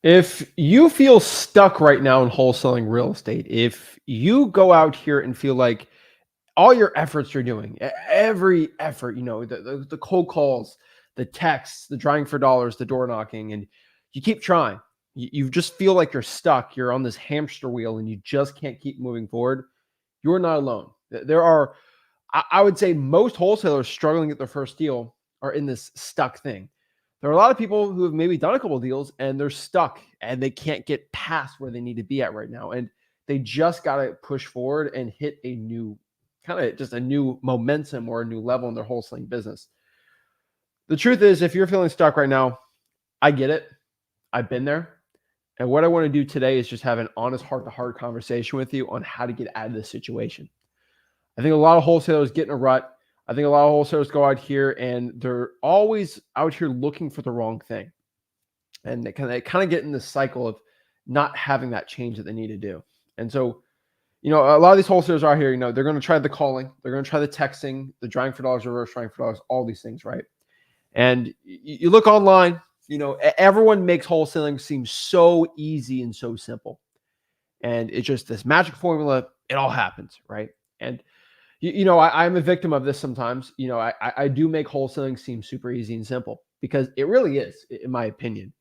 If you feel stuck right now in wholesaling real estate, if you go out here and feel like all your efforts you're doing, every effort, the cold calls, the texts, the trying for dollars, the door knocking, and you keep trying, you just feel like you're stuck, you're on this hamster wheel and you just can't keep moving forward, you're not alone. There are, I would say most wholesalers struggling at their first deal are in this stuck thing. There are a lot of people who have maybe done a couple of deals and they're stuck and they can't get past where they need to be at right now. And they just got to push forward and hit a new kind of just a new momentum or a new level in their wholesaling business. The truth is, if you're feeling stuck right now, I get it. I've been there. And what I want to do today is just have an honest heart to heart conversation with you on how to get out of this situation. I think a lot of wholesalers get in a rut. I think a lot of wholesalers go out here and they're always out here looking for the wrong thing. And they kind of get in this cycle of not having that change that they need to do. And so, a lot of these wholesalers are here, they're going to try the calling, they're going to try the texting, the drawing for dollars, reverse drawing for dollars, all these things, right? And you look online, everyone makes wholesaling seem so easy and so simple. And it's just this magic formula. It all happens, right? And I'm a victim of this sometimes. I do make wholesaling seem super easy and simple because it really is, in my opinion.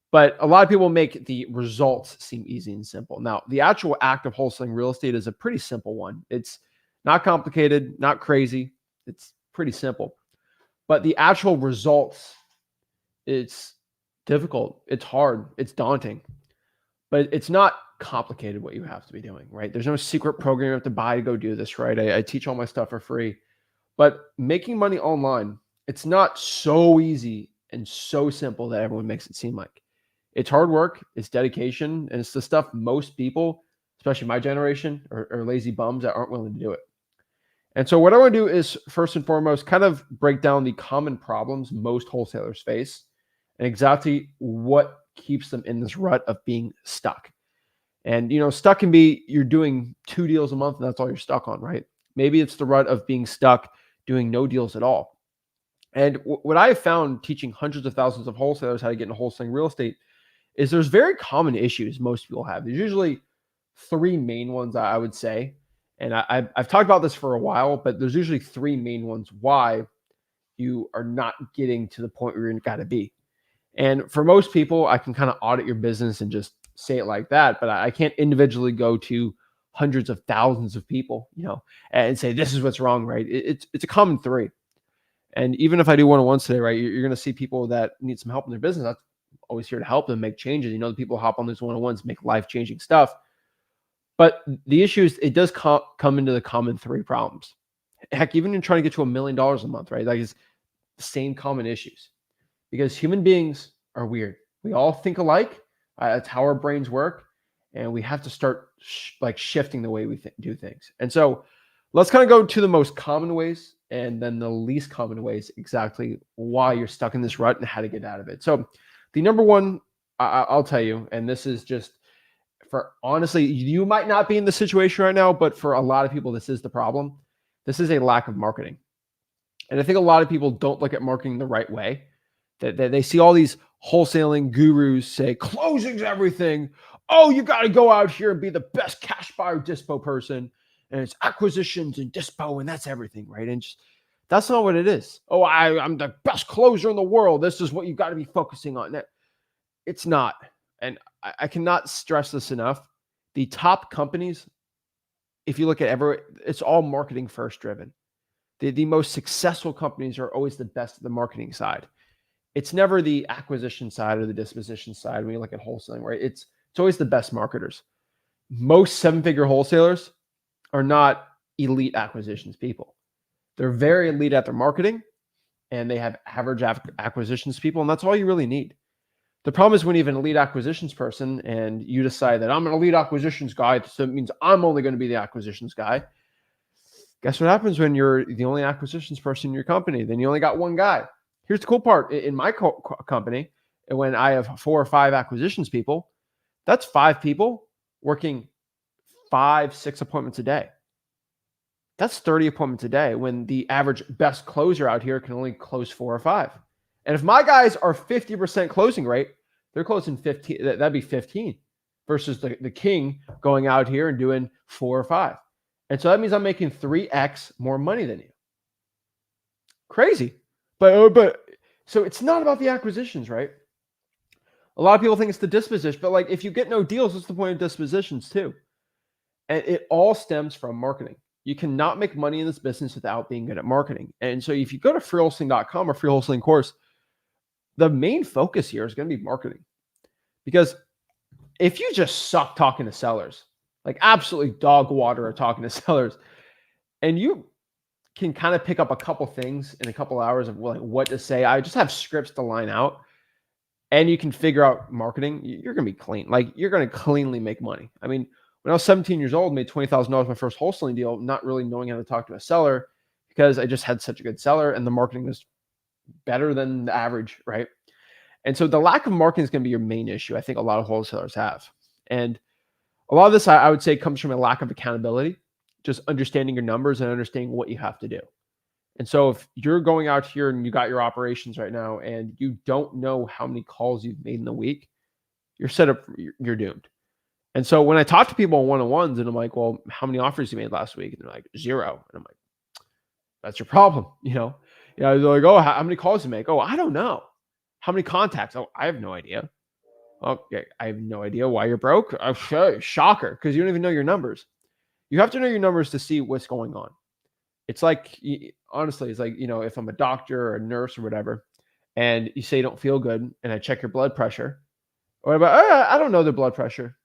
But a lot of people make the results seem easy and simple. Now, the actual act of wholesaling real estate is a pretty simple one. It's not complicated, not crazy. It's pretty simple. But the actual results, it's difficult. It's hard. It's daunting. But it's not complicated what you have to be doing, right? There's no secret program you have to buy to go do this, right? I teach all my stuff for free. But making money online, it's not so easy and so simple that everyone makes it seem like. It's hard work, it's dedication, and it's the stuff most people, especially my generation, are lazy bums that aren't willing to do it. And so what I want to do is first and foremost, kind of break down the common problems most wholesalers face and exactly what keeps them in this rut of being stuck. And, stuck can be you're doing 2 deals a month and that's all you're stuck on, right? Maybe it's the rut of being stuck doing no deals at all. And what I have found teaching hundreds of thousands of wholesalers how to get into wholesaling real estate is there's very common issues most people have. There's usually 3 main ones I would say. And I've talked about this for a while, but there's usually 3 main ones why you are not getting to the point where you're got to be. And for most people, I can kind of audit your business and just say it like that, but I can't individually go to hundreds of thousands of people, and say, this is what's wrong, right? It's a common 3. And even if I do one-on-ones today, right, you're going to see people that need some help in their business. That's always here to help them make changes. The people hop on these one-on-ones, make life-changing stuff. But the issue is it does come into the common 3 problems. Heck, even in trying to get to $1 million a month, right? Like it's the same common issues because human beings are weird. We all think alike. That's how our brains work. And we have to start shifting the way we do things. And so let's kind of go to the most common ways and then the least common ways, exactly why you're stuck in this rut and how to get out of it. So the number one, I'll tell you, and this is just for honestly, you might not be in the situation right now, but for a lot of people, this is the problem. This is a lack of marketing. And I think a lot of people don't look at marketing the right way. They see all these wholesaling gurus say, closing's everything. Oh, you got to go out here and be the best cash buyer dispo person. And it's acquisitions and dispo, and that's everything, right? And just that's not what it is. Oh, I'm the best closer in the world. This is what you got to be focusing on. It's not. And I cannot stress this enough. The top companies, if you look at it's all marketing first driven. The most successful companies are always the best at the marketing side. It's never the acquisition side or the disposition side when you look at wholesaling, right? It's always the best marketers. Most 7-figure wholesalers are not elite acquisitions people. They're very elite at their marketing and they have average acquisitions people, and that's all you really need. The problem is when you have an elite acquisitions person and you decide that I'm an elite acquisitions guy, so it means I'm only going to be the acquisitions guy. Guess what happens when you're the only acquisitions person in your company? Then you only got one guy. Here's the cool part. In my company, when I have 4 or 5 acquisitions people, that's 5 people working 5, 6 appointments a day. That's 30 appointments a day when the average best closer out here can only close 4 or 5. And if my guys are 50% closing rate, They're closing 15. That'd be 15 versus the king going out here and doing 4 or 5. And so that means I'm making 3x more money than you. Crazy. But so it's not about the acquisitions, right? A lot of people think it's the disposition, but like if you get no deals, what's the point of dispositions too? And it all stems from marketing. You cannot make money in this business without being good at marketing. And so if you go to freewholesaling.com or free wholesaling course, the main focus here is going to be marketing. Because if you just suck talking to sellers, like absolutely dog water at talking to sellers, and you can kind of pick up a couple things in a couple hours of like what to say, I just have scripts to line out, and you can figure out marketing, you're going to be clean. Like you're going to cleanly make money. I mean, when I was 17 years old, made $20,000 my first wholesaling deal, not really knowing how to talk to a seller because I just had such a good seller and the marketing was better than the average, right? And so the lack of marketing is going to be your main issue. I think a lot of wholesalers have. And a lot of this, I would say, comes from a lack of accountability, just understanding your numbers and understanding what you have to do. And so if you're going out here and you got your operations right now and you don't know how many calls you've made in the week, you're set up, you're doomed. And so when I talk to people on one-on-ones and I'm like, well, how many offers you made last week? And they're like, 0. And I'm like, that's your problem. They're like, oh, how many calls you make? Oh, I don't know. How many contacts? Oh, I have no idea. Okay, I have no idea why you're broke. Shocker, because you don't even know your numbers. You have to know your numbers to see what's going on. It's like, honestly, it's like, if I'm a doctor or a nurse or whatever, and you say you don't feel good, and I check your blood pressure, or about, I don't know the blood pressure.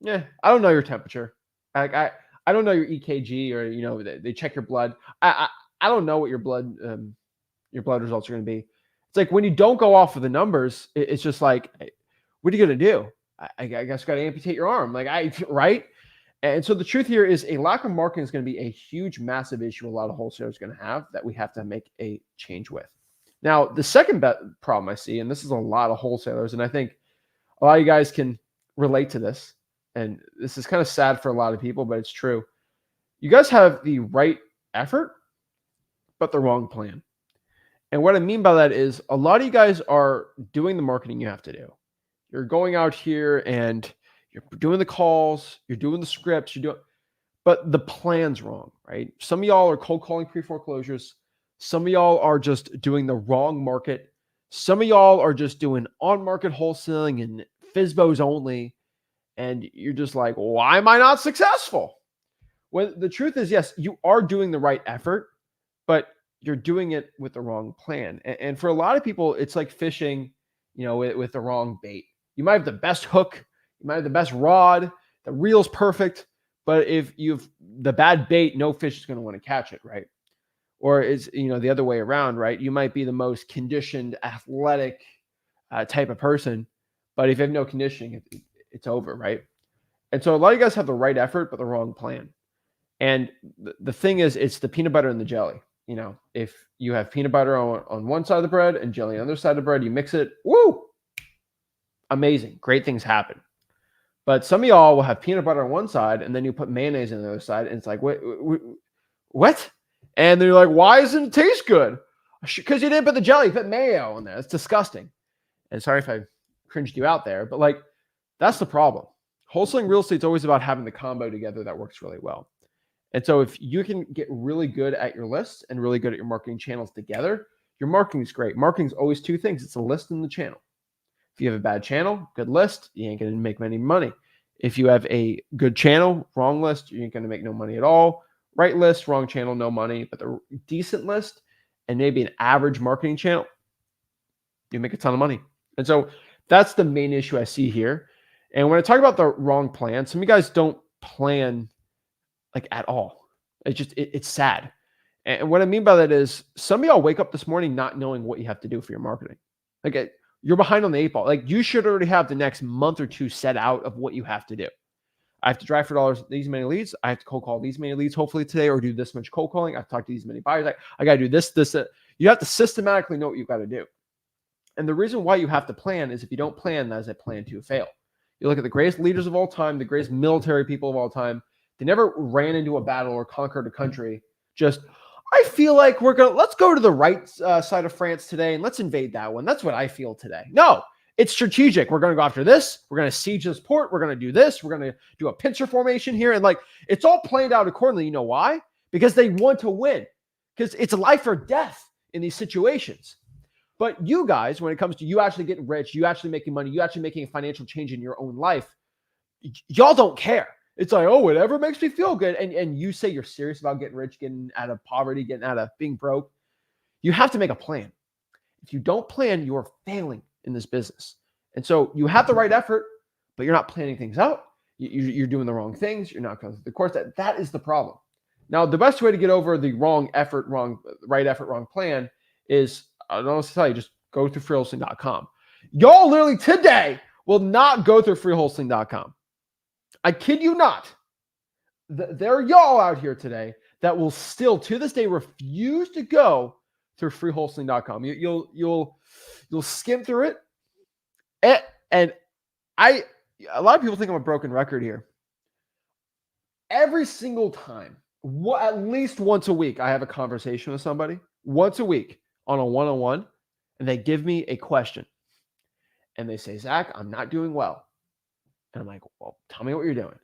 Yeah, I don't know your temperature. I don't know your EKG, or they check your blood. I don't know what your blood results are going to be. It's like when you don't go off of the numbers, it's just like, what are you going to do? I guess got to amputate your arm, right? And so the truth here is a lack of marketing is going to be a huge, massive issue a lot of wholesalers are going to have that we have to make a change with. Now, the second problem I see, and this is a lot of wholesalers, and I think a lot of you guys can relate to this, and this is kind of sad for a lot of people, but it's true. You guys have the right effort, but the wrong plan. And what I mean by that is a lot of you guys are doing the marketing you have to do. You're going out here and you're doing the calls, you're doing the scripts, but the plan's wrong, right? Some of y'all are cold calling pre-foreclosures. Some of y'all are just doing the wrong market. Some of y'all are just doing on-market wholesaling and FSBOs only. And you're just like, why am I not successful? Well, the truth is, yes, you are doing the right effort, but you're doing it with the wrong plan. And for a lot of people, it's like fishing, with the wrong bait. You might have the best hook, you might have the best rod, the reel's perfect, but if you've the bad bait, no fish is going to want to catch it, right? Or is the other way around, right? You might be the most conditioned, athletic type of person, but if you have no conditioning, it's over, right? And so a lot of you guys have the right effort, but the wrong plan. And the thing is, it's the peanut butter and the jelly. If you have peanut butter on one side of the bread and jelly on the other side of the bread, you mix it, woo, amazing, great things happen. But some of y'all will have peanut butter on one side and then you put mayonnaise on the other side, and it's like, what? And they're like, why doesn't it taste good? Because you didn't put the jelly, you put mayo in there. It's disgusting. And sorry if I cringed you out there, but that's the problem. Wholesaling real estate is always about having the combo together that works really well. And so if you can get really good at your lists and really good at your marketing channels together, your marketing is great. Marketing is always two things. It's a list and the channel. If you have a bad channel, good list, you ain't going to make any money. If you have a good channel, wrong list, you ain't going to make no money at all. Right list, wrong channel, no money. But the decent list and maybe an average marketing channel, you make a ton of money. And so that's the main issue I see here. And when I talk about the wrong plan, some of you guys don't plan at all. It's sad. And what I mean by that is some of y'all wake up this morning not knowing what you have to do for your marketing. You're behind on the 8 ball. You should already have the next month or two set out of what you have to do. I have to drive for dollars these many leads. I have to cold call these many leads hopefully today, or do this much cold calling. I have to talk to these many buyers. I got to do this. You have to systematically know what you got to do. And the reason why you have to plan is if you don't plan, that is a plan to fail. You look at the greatest leaders of all time, the greatest military people of all time. They never ran into a battle or conquered a country. I feel like let's go to the right side of France today and let's invade that one. That's what I feel today. No, It's strategic. We're going to go after this. We're going to siege this port. We're going to do this. We're going to do a pincer formation here. And like, it's all planned out accordingly. You know why? Because they want to win, because it's life or death in these situations. But you guys, when it comes to you actually getting rich, you actually making money, you actually making a financial change in your own life, y'all don't care. It's like, oh, whatever makes me feel good. And you say you're serious about getting rich, getting out of poverty, getting out of being broke. You have to make a plan. If you don't plan, you are failing in this business. And so you have the right effort, but you're not planning things out. You're doing the wrong things. You're not going through the course. That is the problem. Now, the best way to get over the wrong effort, wrong plan is, I don't know what to tell you, just go through freewholesaling.com. Y'all literally today will not go through freewholesaling.com. I kid you not. There are y'all out here today that will still, to this day, refuse to go through freewholesaling.com. You'll skim through it. And a lot of people think I'm a broken record here. Every single time, at least once a week, I have a conversation with somebody, once a week on a one-on-one, and they give me a question. And they say, Zach, I'm not doing well. And I'm like, well, tell me what you're doing.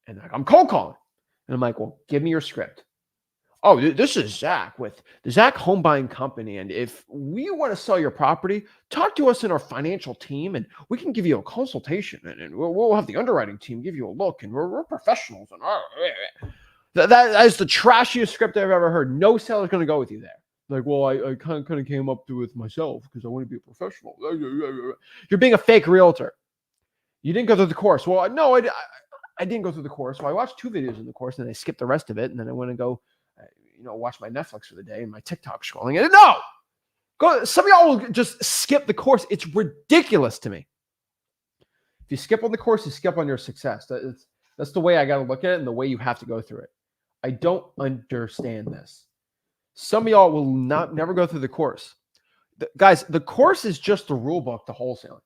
And they're like, I'm cold calling. And I'm like, well, give me your script. Oh, this is Zach with the Zach Home Buying Company. And if we want to sell your property, talk to us in our financial team, and we can give you a consultation, and we'll have the underwriting team give you a look, and we're professionals. And that is the trashiest script I've ever heard. No seller's going to go with you there. Like, well, I kind of came up to it with myself because I want to be a professional. You're being a fake realtor. You didn't go through the course. Well, no, I didn't go through the course. Well, I watched 2 videos in the course, and I skipped the rest of it, and then I went and go watch my Netflix for the day and my TikTok scrolling. And no, some of y'all will just skip the course. It's ridiculous to me. If you skip on the course, you skip on your success. That's the way I got to look at it, and the way you have to go through it. I don't understand this. Some of y'all will never go through the course. Guys, the course is just the rule book to wholesaling.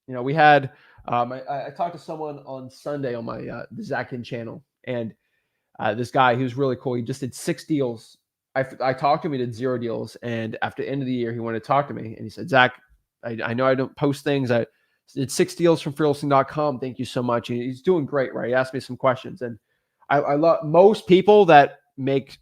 We had I talked to someone on Sunday on my the Zach Ginn channel, and this guy, he was really cool. He just did 6 deals. I talked to him. He did 0 deals. And after the end of the year, he wanted to talk to me. And he said, Zach, I know I don't post things. I did 6 deals from freewholesaling.com. Thank you so much. And he's doing great, right? He asked me some questions. And I love most people that make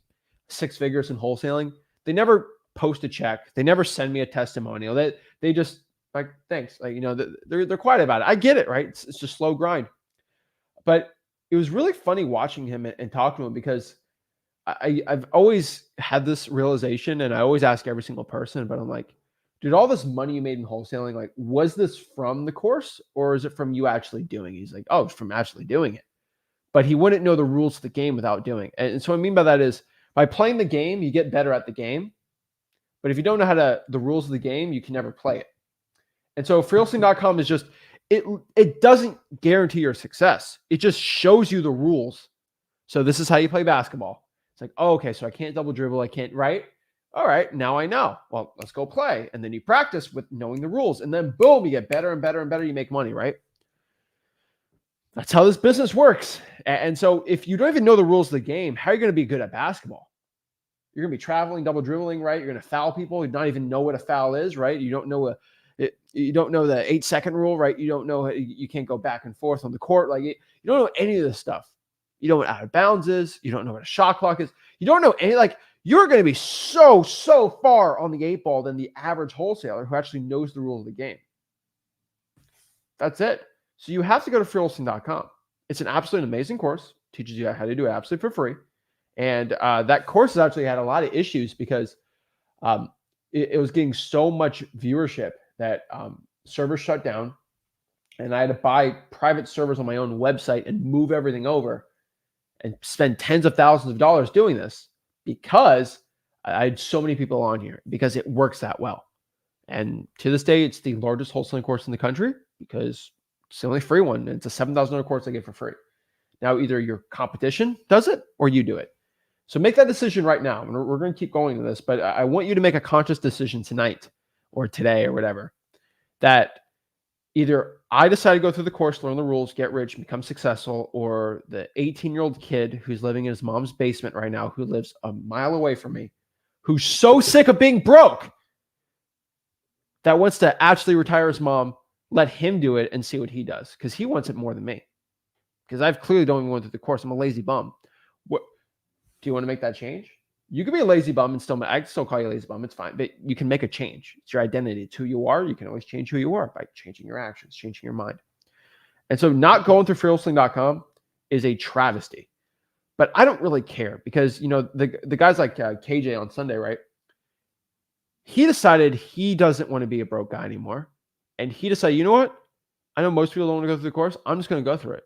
6 figures in wholesaling. They never post a check. They never send me a testimonial. They just like, thanks. Like, they're quiet about it. I get it, right? It's just slow grind. But it was really funny watching him and talking to him, because I've always had this realization, and I always ask every single person, but I'm like, dude, all this money you made in wholesaling, like, was this from the course, or is it from you actually doing it? He's like, oh, it's from actually doing it. But he wouldn't know the rules of the game without doing it. And so what I mean by that is, by playing the game, you get better at the game. But if you don't know the rules of the game, you can never play it. And so freewholesaling.com is just, it doesn't guarantee your success. It just shows you the rules. So this is how you play basketball. It's like, oh, okay, so I can't double dribble. I can't, right? All right, now I know. Well, let's go play. And then you practice with knowing the rules. And then boom, you get better and better and better. You make money, right? That's how this business works. And so if you don't even know the rules of the game, how are you going to be good at basketball? You're going to be traveling, double dribbling, right? You're going to foul people. You not even know what a foul is, right? You don't know you don't know the 8-second rule, right? You don't know, you can't go back and forth on the court. Like, you don't know any of this stuff. You don't know what out of bounds is. You don't know what a shot clock is. You don't know any, like, you're going to be so far on the 8 ball than the average wholesaler who actually knows the rules of the game. That's it. So you have to go to freewholesaling.com. It's an absolutely amazing course. Teaches you how to do it absolutely for free. And that course has actually had a lot of issues because it was getting so much viewership that servers shut down, and I had to buy private servers on my own website and move everything over and spend tens of thousands of dollars doing this because I had so many people on here, because it works that well. And to this day, it's the largest wholesaling course in the country because it's the only free one. And it's a $7,000 course I get for free. Now, either your competition does it or you do it. So make that decision right now. And we're going to keep going to this, but I want you to make a conscious decision tonight or today or whatever, that either I decide to go through the course, learn the rules, get rich, become successful, or the 18-year-old kid who's living in his mom's basement right now, who lives a mile away from me, who's so sick of being broke that wants to actually retire his mom, let him do it and see what he does, because he wants it more than me. Because I've clearly don't even went through the course. I'm a lazy bum. What do you want to make that change? You can be a lazy bum and still, I still call you a lazy bum. It's fine, but you can make a change. It's your identity. It's who you are. You can always change who you are by changing your actions, changing your mind. And so not going through wholesaling.com is a travesty. But I don't really care, because, the guys like KJ on Sunday, right? He decided he doesn't want to be a broke guy anymore. And he decided, you know what? I know most people don't want to go through the course. I'm just going to go through it.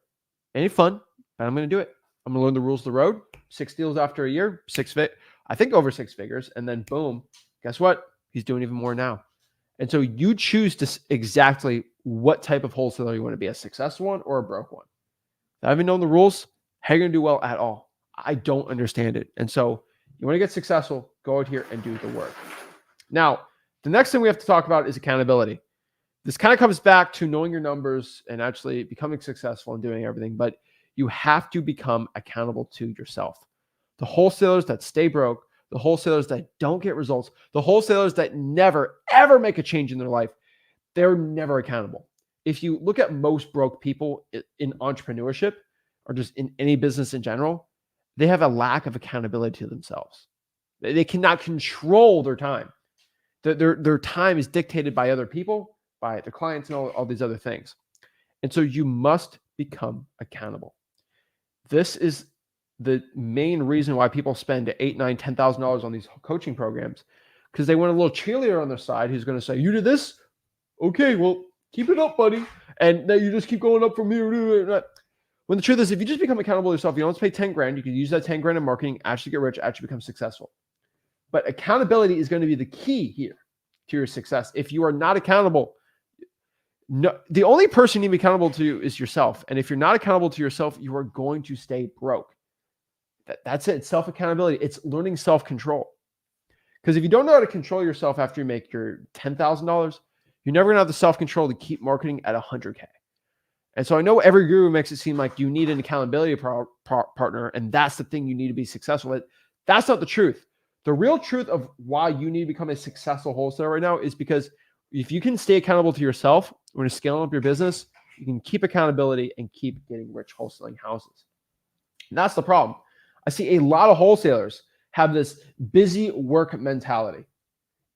Ain't fun, but I'm going to do it. I'm going to learn the rules of the road. 6 deals after a year, I think over 6 figures. And then boom, guess what? He's doing even more now. And so you choose exactly what type of wholesaler you want to be, a successful one or a broke one. If I haven't known the rules, how are you going to do well at all? I don't understand it. And so you want to get successful, go out here and do the work. Now, the next thing we have to talk about is accountability. This kind of comes back to knowing your numbers and actually becoming successful and doing everything, but you have to become accountable to yourself. The wholesalers that stay broke, the wholesalers that don't get results, the wholesalers that never, ever make a change in their life, they're never accountable. If you look at most broke people in entrepreneurship or just in any business in general, they have a lack of accountability to themselves. They cannot control their time. Their time is dictated by other people, by their clients, and all these other things. And so you must become accountable. This is the main reason why people spend $8,000, $9,000, $10,000 on these coaching programs, because they want a little cheerleader on their side who's going to say, you did this? Okay, well, keep it up, buddy. And then you just keep going up from here. When the truth is, if you just become accountable to yourself, you don't have to pay 10 grand. You can use that 10 grand in marketing, actually get rich, actually become successful. But accountability is going to be the key here to your success. If you are not accountable, the only person you need to be accountable to is yourself. And if you're not accountable to yourself, you are going to stay broke. That's it. It's self-accountability. It's learning self-control. Because if you don't know how to control yourself after you make your $10,000, you're never going to have the self-control to keep marketing at 100K. And so I know every guru makes it seem like you need an accountability partner, and that's the thing you need to be successful at. That's not the truth. The real truth of why you need to become a successful wholesaler right now is because if you can stay accountable to yourself when you're scaling up your business, you can keep accountability and keep getting rich wholesaling houses. And that's the problem. I see a lot of wholesalers have this busy work mentality,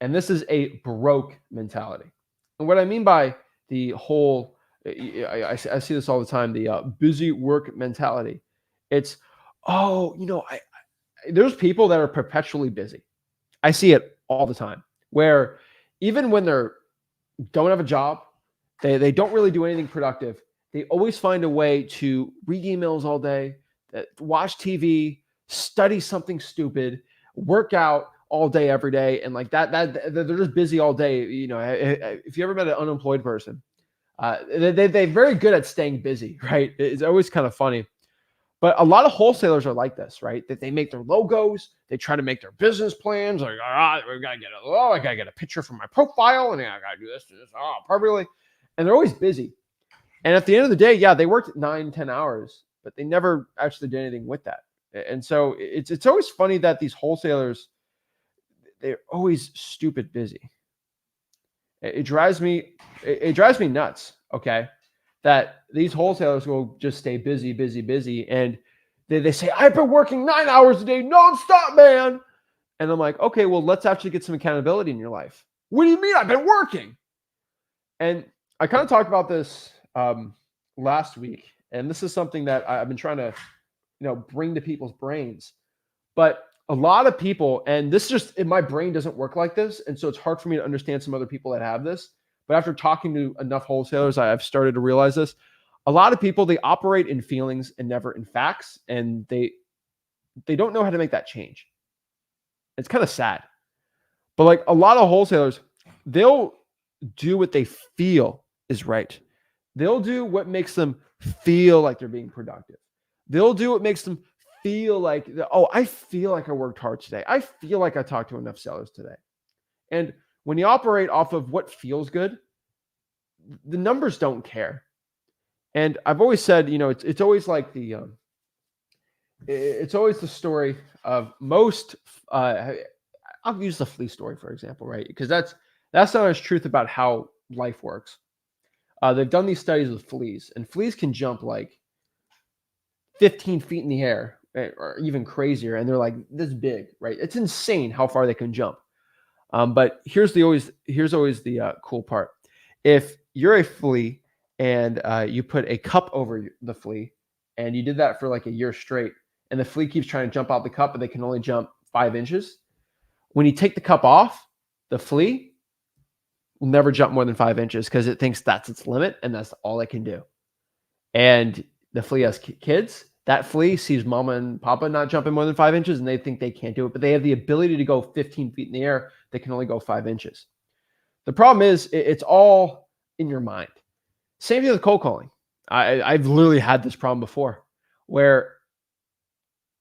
and this is a broke mentality. And what I mean by the whole, I see this all the time, the busy work mentality. It's, there's people that are perpetually busy. I see it all the time, where even when they're don't have a job, they don't really do anything productive, they always find a way to read emails all day, watch TV, study something stupid, work out all day, every day. And like that they're just busy all day. If you ever met an unemployed person, they're very good at staying busy, right? It's always kind of funny. But a lot of wholesalers are like this, right? That they make their logos, they try to make their business plans. Like, we gotta I gotta get a picture from my profile, and I gotta do this, perfectly. And they're always busy. And at the end of the day, yeah, they worked 9-10 hours, but they never actually did anything with that. And so it's always funny that these wholesalers, they're always stupid busy. It drives me nuts. Okay. That these wholesalers will just stay busy. And they say, I've been working 9 hours a day, nonstop, man. And I'm like, okay, well, let's actually get some accountability in your life. What do you mean I've been working? And I kind of talked about this last week. And this is something that I've been trying to, bring to people's brains. But a lot of people, and this just, my brain doesn't work like this. And so it's hard for me to understand some other people that have this. But after talking to enough wholesalers, I've started to realize this. A lot of people, they operate in feelings and never in facts, and they don't know how to make that change. It's kind of sad. But like a lot of wholesalers, they'll do what they feel is right. They'll do what makes them feel like they're being productive. They'll do what makes them feel like, I feel like I worked hard today. I feel like I talked to enough sellers today. And when you operate off of what feels good, the numbers don't care. And I've always said, it's always like it's always the story of most, I'll use the flea story, for example, right? Because that's not as truth about how life works. They've done these studies with fleas, and fleas can jump like 15 feet in the air, or even crazier, and they're like this big, right? It's insane how far they can jump. But here's always the cool part. If you're a flea and you put a cup over the flea, and you did that for like a year straight, and the flea keeps trying to jump out the cup, but they can only jump 5 inches. When you take the cup off, the flea will never jump more than 5 inches because it thinks that's its limit and that's all it can do. And the flea has kids. That flea sees mama and papa not jumping more than 5 inches, and they think they can't do it, but they have the ability to go 15 feet in the air. They can only go 5 inches. The problem is it's all in your mind. Same thing with cold calling. I've literally had this problem before where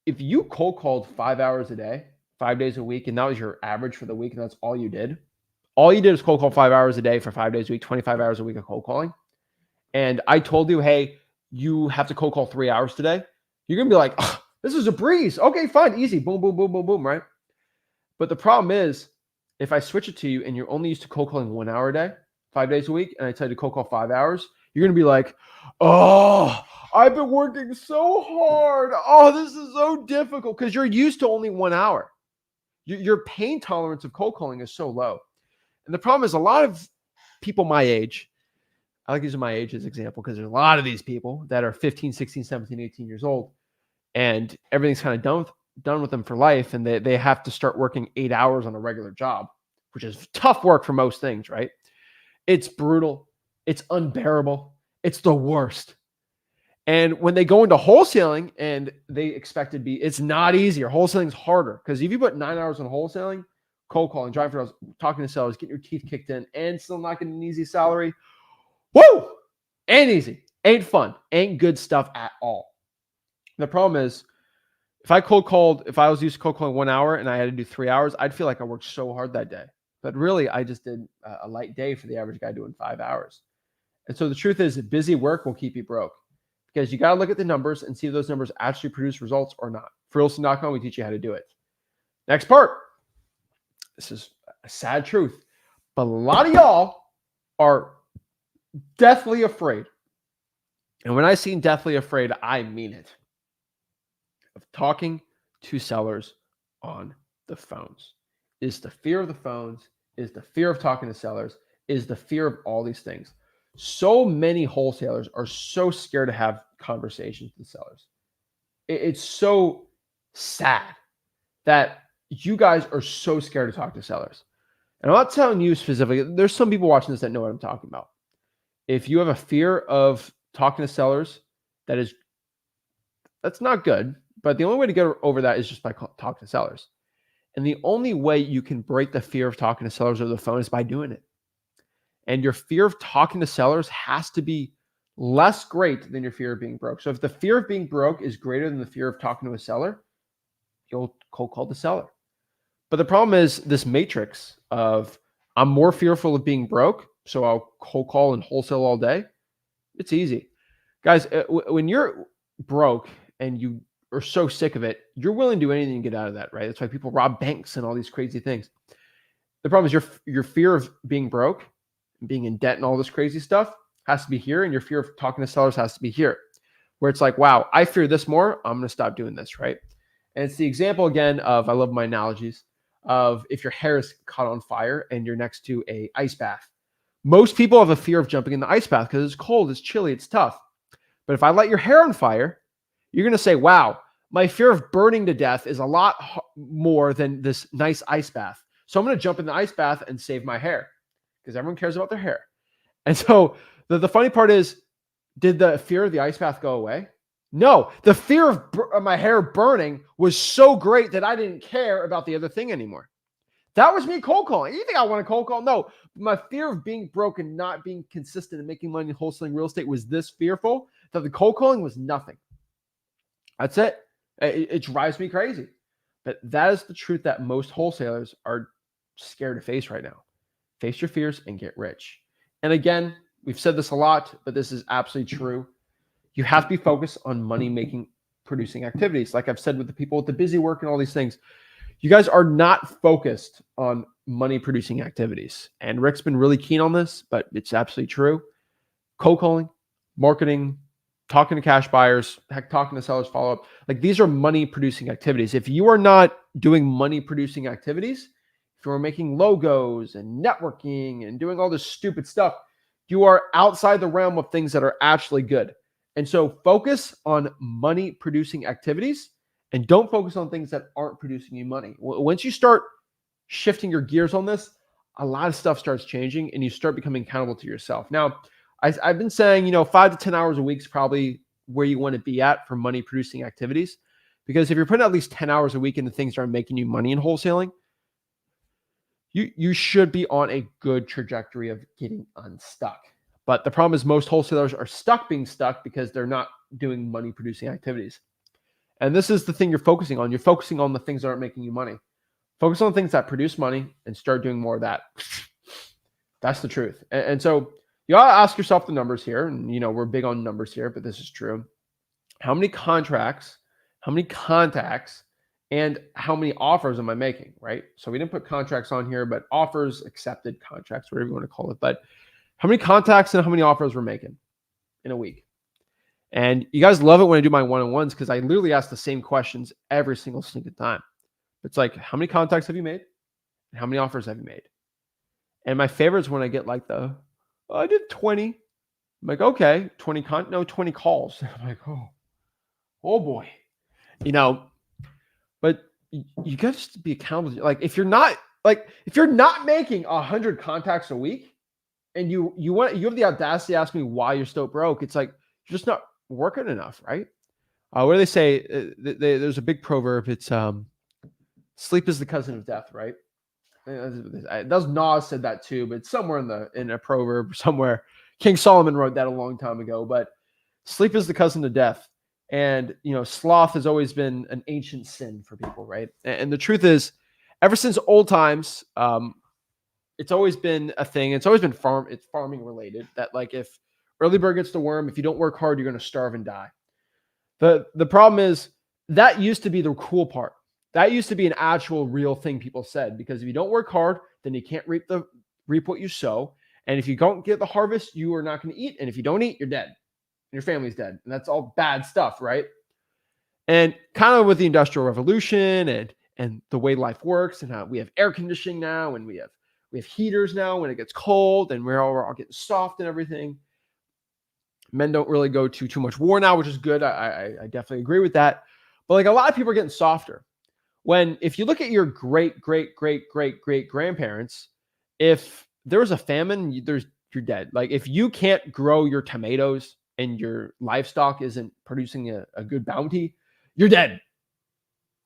if you cold called 5 hours a day, 5 days a week, and that was your average for the week, and that's all you did is cold call 5 hours a day for 5 days a week, 25 hours a week of cold calling. And I told you, hey, you have to cold call 3 hours today. You're going to be like, oh, this is a breeze. Okay, fine, easy. Boom, boom, boom, boom, boom, right? But the problem is, if I switch it to you and you're only used to cold calling 1 hour a day, 5 days a week, and I tell you to cold call 5 hours, you're going to be like, oh, I've been working so hard. Oh, this is so difficult because you're used to only 1 hour. Your pain tolerance of cold calling is so low. And the problem is a lot of people my age, I like using my age as an example because there's a lot of these people that are 15, 16, 17, 18 years old, and everything's kind of done with them for life, and they have to start working 8 hours on a regular job, which is tough work for most things, right? It's brutal. It's unbearable. It's the worst. And when they go into wholesaling and they expect it to be, it's not easier. Wholesaling's harder because if you put 9 hours on wholesaling, cold calling, driving for talking to sellers, getting your teeth kicked in, and still not getting an easy salary, woo! Ain't easy. Ain't fun. Ain't good stuff at all. The problem is, if I was used to cold calling 1 hour and I had to do 3 hours, I'd feel like I worked so hard that day. But really, I just did a light day for the average guy doing 5 hours. And so the truth is that busy work will keep you broke because you got to look at the numbers and see if those numbers actually produce results or not. For wholesaling.com, we teach you how to do it. Next part. This is a sad truth, but a lot of y'all are deathly afraid. And when I say deathly afraid, I mean it. Of talking to sellers on the phones. Is the fear of the phones, is the fear of talking to sellers, is the fear of all these things. So many wholesalers are so scared to have conversations with sellers. It's so sad that you guys are so scared to talk to sellers. And I'm not telling you specifically, there's some people watching this that know what I'm talking about. If you have a fear of talking to sellers, that's not good. But the only way to get over that is just by talking to sellers. And the only way you can break the fear of talking to sellers over the phone is by doing it. And your fear of talking to sellers has to be less great than your fear of being broke. So if the fear of being broke is greater than the fear of talking to a seller, you'll cold call the seller. But the problem is this matrix of I'm more fearful of being broke, so I'll cold call and wholesale all day. It's easy. Guys, when you're broke and you are so sick of it, you're willing to do anything to get out of that, right? That's why people rob banks and all these crazy things. The problem is your fear of being broke, being in debt and all this crazy stuff has to be here, and your fear of talking to sellers has to be here, where it's like, wow, I fear this more, I'm going to stop doing this, right? And it's the example again of, I love my analogies, of if your hair is caught on fire and you're next to a ice bath. Most people have a fear of jumping in the ice bath because it's cold, it's chilly, it's tough. But if I light your hair on fire, you're going to say, wow, my fear of burning to death is a lot more than this nice ice bath. So I'm going to jump in the ice bath and save my hair because everyone cares about their hair. And so the funny part is, did the fear of the ice bath go away? No, the fear of my hair burning was so great that I didn't care about the other thing anymore. That was me cold calling. You think I want to cold call? No, my fear of being broke and not being consistent and making money in wholesaling real estate was this fearful that the cold calling was nothing. That's it. It drives me crazy. But that is the truth that most wholesalers are scared to face right now. Face your fears and get rich. And again, we've said this a lot, but this is absolutely true. You have to be focused on money-making, producing activities. Like I've said with the people with the busy work and all these things, you guys are not focused on money-producing activities. And Rick's been really keen on this, but it's absolutely true. Cold calling, marketing, talking to cash buyers, heck, talking to sellers, follow up. Like these are money producing activities. If you are not doing money producing activities, if you're making logos and networking and doing all this stupid stuff, you are outside the realm of things that are actually good. And so focus on money producing activities and don't focus on things that aren't producing you money. Once you start shifting your gears on this, a lot of stuff starts changing and you start becoming accountable to yourself. Now, I've been saying, 5 to 10 hours a week is probably where you want to be at for money producing activities. Because if you're putting at least 10 hours a week into things that are making you money in wholesaling, you should be on a good trajectory of getting unstuck. But the problem is most wholesalers are stuck being stuck because they're not doing money producing activities. And this is the thing you're focusing on. You're focusing on the things that aren't making you money. Focus on things that produce money and start doing more of that. That's the truth. And so you ought to ask yourself the numbers here. And, we're big on numbers here, but this is true. How many contracts, how many contacts, and how many offers am I making, right? So we didn't put contracts on here, but offers, accepted contracts, whatever you want to call it. But how many contacts and how many offers we're making in a week? And you guys love it when I do my one-on-ones because I literally ask the same questions every single time. It's like, how many contacts have you made? And how many offers have you made? And my favorite is when I get like I did 20. I'm like, okay, 20 calls. I'm like, oh boy. But you got to be accountable. Like if you're not making 100 contacts a week and you have the audacity to ask me why you're still broke, it's like you're just not working enough, right? What do they say? There's a big proverb. It's sleep is the cousin of death, right? Those Nas said that too, but it's somewhere in a proverb somewhere. King Solomon wrote that a long time ago. But sleep is the cousin of death, and sloth has always been an ancient sin for people, right? And the truth is, ever since old times, it's always been a thing. It's always been It's farming related. That like if early bird gets the worm, if you don't work hard, you're going to starve and die. The problem is that used to be the cool part. That used to be an actual real thing people said, because if you don't work hard, then you can't reap what you sow. And if you don't get the harvest, you are not going to eat. And if you don't eat, you're dead. And your family's dead. And that's all bad stuff, right? And kind of with the Industrial Revolution and the way life works and how we have air conditioning now and we have heaters now when it gets cold and we're all getting soft and everything. Men don't really go to too much war now, which is good. I definitely agree with that. But like a lot of people are getting softer. If you look at your great grandparents, if there was a famine, you're dead. Like if you can't grow your tomatoes and your livestock isn't producing a good bounty, you're dead.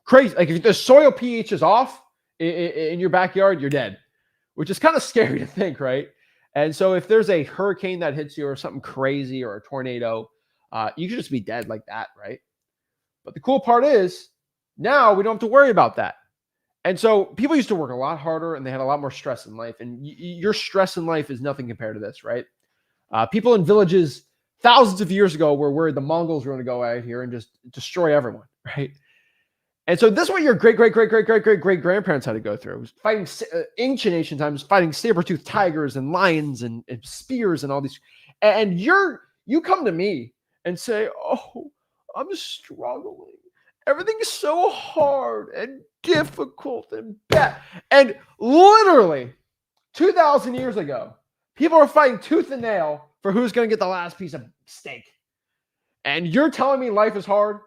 Crazy. Like if the soil pH is off in your backyard, you're dead, which is kind of scary to think, right? And so if there's a hurricane that hits you or something crazy or a tornado, you could just be dead like that, right? But the cool part is now we don't have to worry about that. And so people used to work a lot harder and they had a lot more stress in life. And your stress in life is nothing compared to this, right? People in villages thousands of years ago were worried the Mongols were going to go out here and just destroy everyone, right? And so this is what your great grandparents had to go through. It was fighting ancient times, fighting saber-toothed tigers and lions and spears and all these. And you come to me and say, oh, I'm struggling. Everything's so hard and difficult and bad. And literally 2,000 years ago, people were fighting tooth and nail for who's going to get the last piece of steak. And you're telling me life is hard?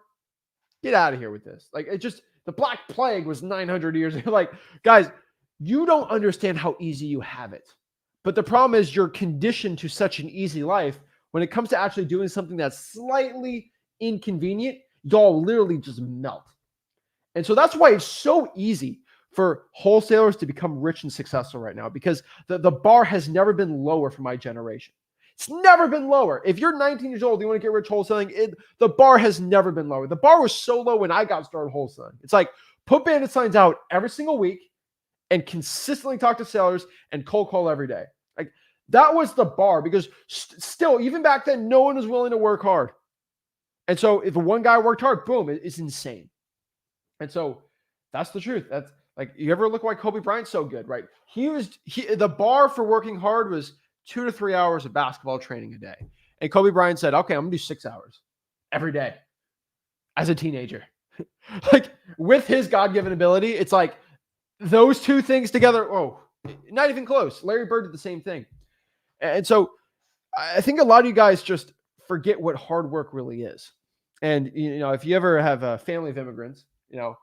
Get out of here with this. Like, the Black Plague was 900 years ago. Like, guys, you don't understand how easy you have it. But the problem is you're conditioned to such an easy life. When it comes to actually doing something that's slightly inconvenient, y'all literally just melt. And so that's why it's so easy for wholesalers to become rich and successful right now, because the bar has never been lower for my generation. It's never been lower. If you're 19 years old, you want to get rich wholesaling, the bar has never been lower. The bar was so low when I got started wholesaling. It's like put bandit signs out every single week and consistently talk to sellers and cold call every day. Like that was the bar, because still, even back then, no one was willing to work hard. And so if one guy worked hard, boom, it's insane. And so that's the truth. That's like, you ever look why Kobe Bryant's so good, right? The bar for working hard was 2 to 3 hours of basketball training a day. And Kobe Bryant said, okay, I'm going to do 6 hours every day as a teenager. Like with his God-given ability, it's like those two things together. Oh, not even close. Larry Bird did the same thing. And so I think a lot of you guys just forget what hard work really is. And, if you ever have a family of immigrants, and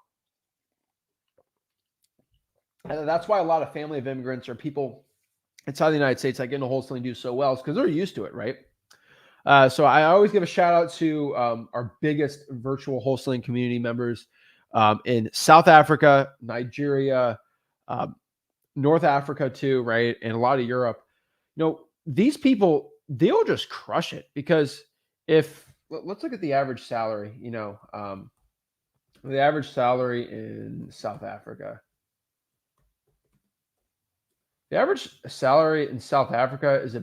that's why a lot of family of immigrants or people inside the United States that get into wholesaling do so well, is because they're used to it, right? So I always give a shout out to our biggest virtual wholesaling community members in South Africa, Nigeria, North Africa too, right? And a lot of Europe. These people, they'll just crush it because let's look at the average salary, the average salary in South Africa. The average salary in South Africa is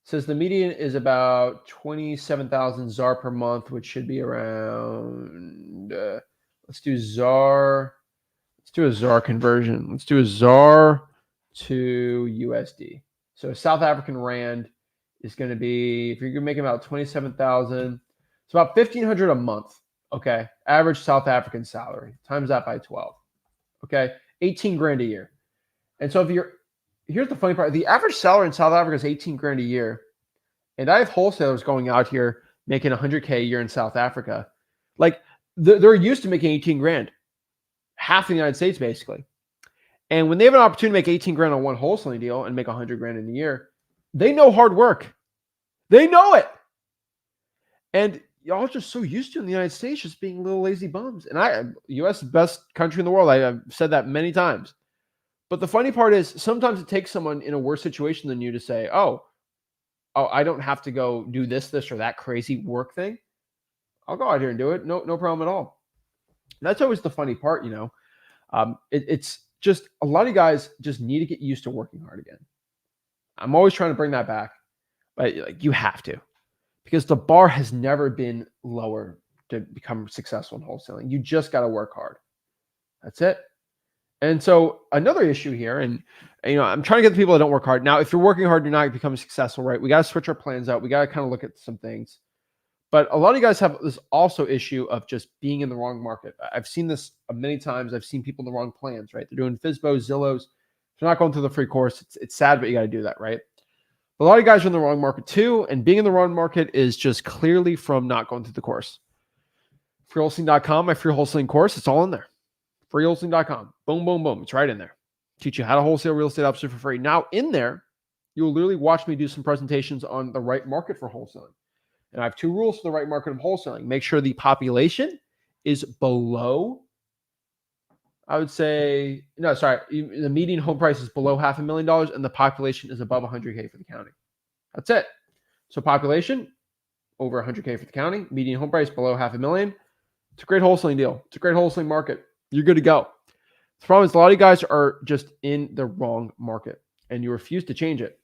says the median is about 27,000 ZAR per month, which should be around, let's do a ZAR conversion. Let's do a ZAR to USD. So South African Rand is going to be, if you're making about 27,000, it's about 1,500 a month. Okay. Average South African salary, times that by 12. Okay. 18 grand a year. And so here's the funny part. The average salary in South Africa is 18 grand a year. And I have wholesalers going out here making 100K a year in South Africa. Like they're used to making 18 grand, half in the United States, basically. And when they have an opportunity to make 18 grand on one wholesaling deal and make 100 grand in a year, they know hard work. They know it. And y'all are just so used to in the United States just being little lazy bums. And U.S. is the best country in the world. I've said that many times. But the funny part is sometimes it takes someone in a worse situation than you to say, oh, I don't have to go do this or that crazy work thing. I'll go out here and do it. No problem at all. And that's always the funny part, it's just a lot of guys just need to get used to working hard again. I'm always trying to bring that back, but you have to, because the bar has never been lower to become successful in wholesaling. You just got to work hard. That's it. And so another issue here, and I'm trying to get the people that don't work hard. Now, if you're working hard, you're not becoming successful, right? We got to switch our plans out. We got to kind of look at some things. But a lot of you guys have this also issue of just being in the wrong market. I've seen this many times. I've seen people in the wrong plans, right? They're doing FSBOs, Zillows. They're not going through the free course. It's sad, but you got to do that, right? A lot of guys are in the wrong market too. And being in the wrong market is just clearly from not going through the course. Freewholesaling.com, my free wholesaling course, it's all in there. Freewholesaling.com. Boom, boom, boom. It's right in there. Teach you how to wholesale real estate obviously for free. Now in there, you'll literally watch me do some presentations on the right market for wholesaling. And I have 2 rules for the right market of wholesaling. Make sure the population is below, the median home price is below $500,000 and the population is above 100K for the county. That's it. So population over 100K for the county, median home price below $500,000. It's a great wholesaling deal. It's a great wholesaling market. You're good to go. The problem is a lot of you guys are just in the wrong market and you refuse to change it.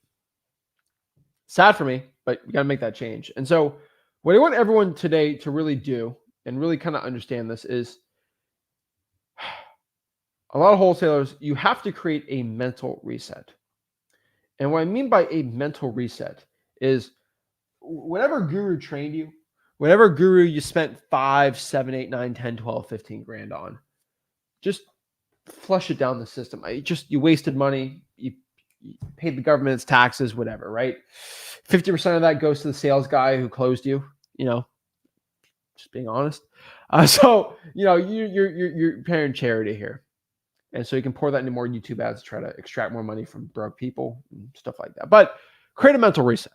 Sad for me, but you got to make that change. And so what I want everyone today to really do and really kind of understand this is a lot of wholesalers, you have to create a mental reset. And what I mean by a mental reset is whatever guru trained you, whatever guru you spent 5, 7, 8, 9, 10, 12, 15 grand on, just flush it down the system. You wasted money. You paid the government its taxes, whatever, right? 50% of that goes to the sales guy who closed you, just being honest. You're paying charity here. And so you can pour that into more YouTube ads to try to extract more money from broke people and stuff like that. But create a mental reset.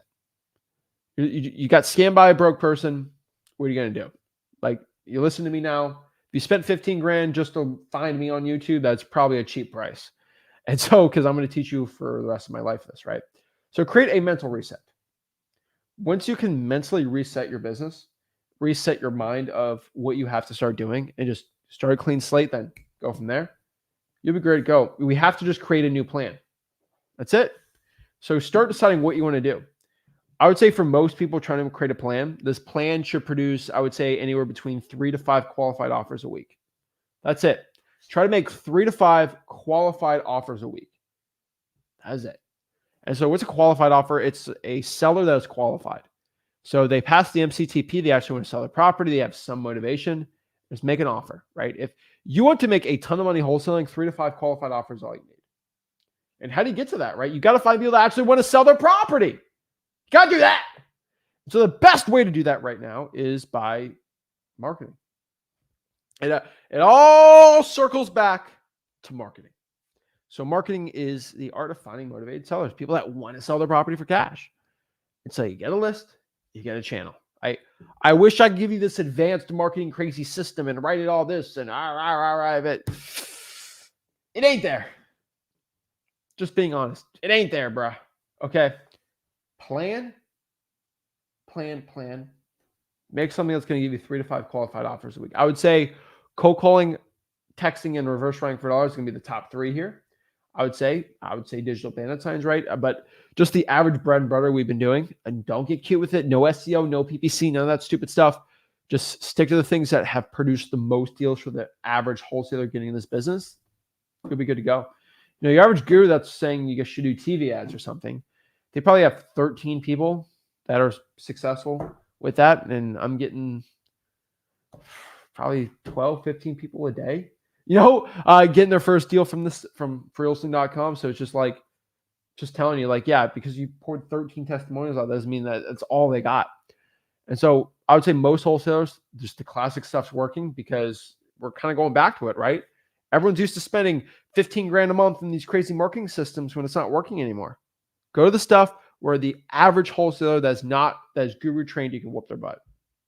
You got scammed by a broke person. What are you going to do? Like, you listen to me now. If you spent 15 grand just to find me on YouTube, that's probably a cheap price. And so, because I'm going to teach you for the rest of my life this, right? So create a mental reset. Once you can mentally reset your business, reset your mind of what you have to start doing and just start a clean slate, then go from there. You'll be great to go. We have to just create a new plan. That's it. So start deciding what you want to do. I would say for most people trying to create a plan, this plan should produce, I would say, anywhere between 3 to 5 qualified offers a week. That's it. Try to make 3 to 5 qualified offers a week. That's it. And so what's a qualified offer? It's a seller that is qualified. So they pass the MCTP, they actually want to sell their property, they have some motivation. Just make an offer, right? If you want to make a ton of money wholesaling, 3 to 5 qualified offers is all you need. And how do you get to that, right? You got to find people that actually want to sell their property. You got to do that. So the best way to do that right now is by marketing. And it all circles back to marketing. So marketing is the art of finding motivated sellers, people that want to sell their property for cash. And so you get a list, you get a channel. I wish I could give you this advanced marketing crazy system and write it all this and but it ain't there. Just being honest, it ain't there, bruh. Okay. Plan. Make something that's going to give you 3 to 5 qualified offers a week. I would say cold calling, texting, and reverse writing for dollars is going to be the top 3 here. I would say digital bandit signs, right? But just the average bread and butter we've been doing, and don't get cute with it. No SEO, no PPC, none of that stupid stuff. Just stick to the things that have produced the most deals for the average wholesaler getting in this business. You'll be good to go. You know, your average guru that's saying you should do TV ads or something, they probably have 13 people that are successful with that. And I'm getting probably 12, 15 people a day, getting their first deal from wholesaling.com. So it's just telling you yeah, because you poured 13 testimonials out, doesn't mean that that's all they got. And so I would say most wholesalers, just the classic stuff's working because we're kind of going back to it, right? Everyone's used to spending 15 grand a month in these crazy marketing systems when it's not working anymore. Go to the stuff where the average wholesaler that's guru trained, you can whoop their butt.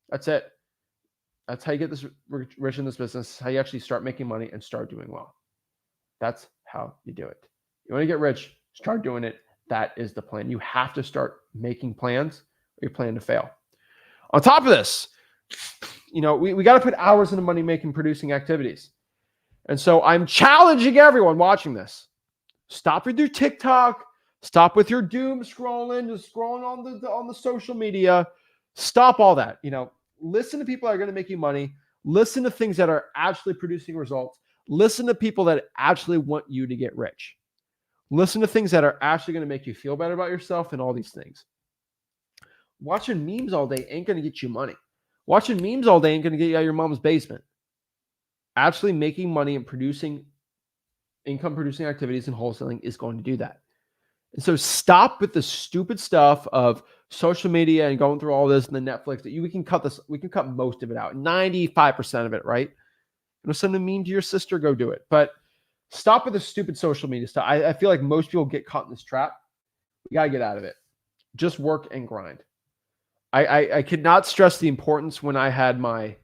That's it. That's how you get this rich in this business, how you actually start making money and start doing well. That's how you do it. You want to get rich, start doing it. That is the plan. You have to start making plans or you plan to fail. On top of this, we got to put hours into money-making, producing activities. And so I'm challenging everyone watching this. Stop with your TikTok. Stop with your doom scrolling, just scrolling on the social media. Stop all that. Listen to people that are going to make you money. Listen to things that are actually producing results. Listen to people that actually want you to get rich. Listen to things that are actually going to make you feel better about yourself and all these things. Watching memes all day ain't going to get you money. Watching memes all day ain't going to get you out of your mom's basement. Actually making money and producing income-producing activities in wholesaling is going to do that. And so stop with the stupid stuff of social media and going through all this and the Netflix. We can cut most of it out, 95% of it, right? Send a meme to your sister, go do it. But stop with the stupid social media stuff. I feel like most people get caught in this trap. We got to get out of it. Just work and grind. I could not stress the importance when I had my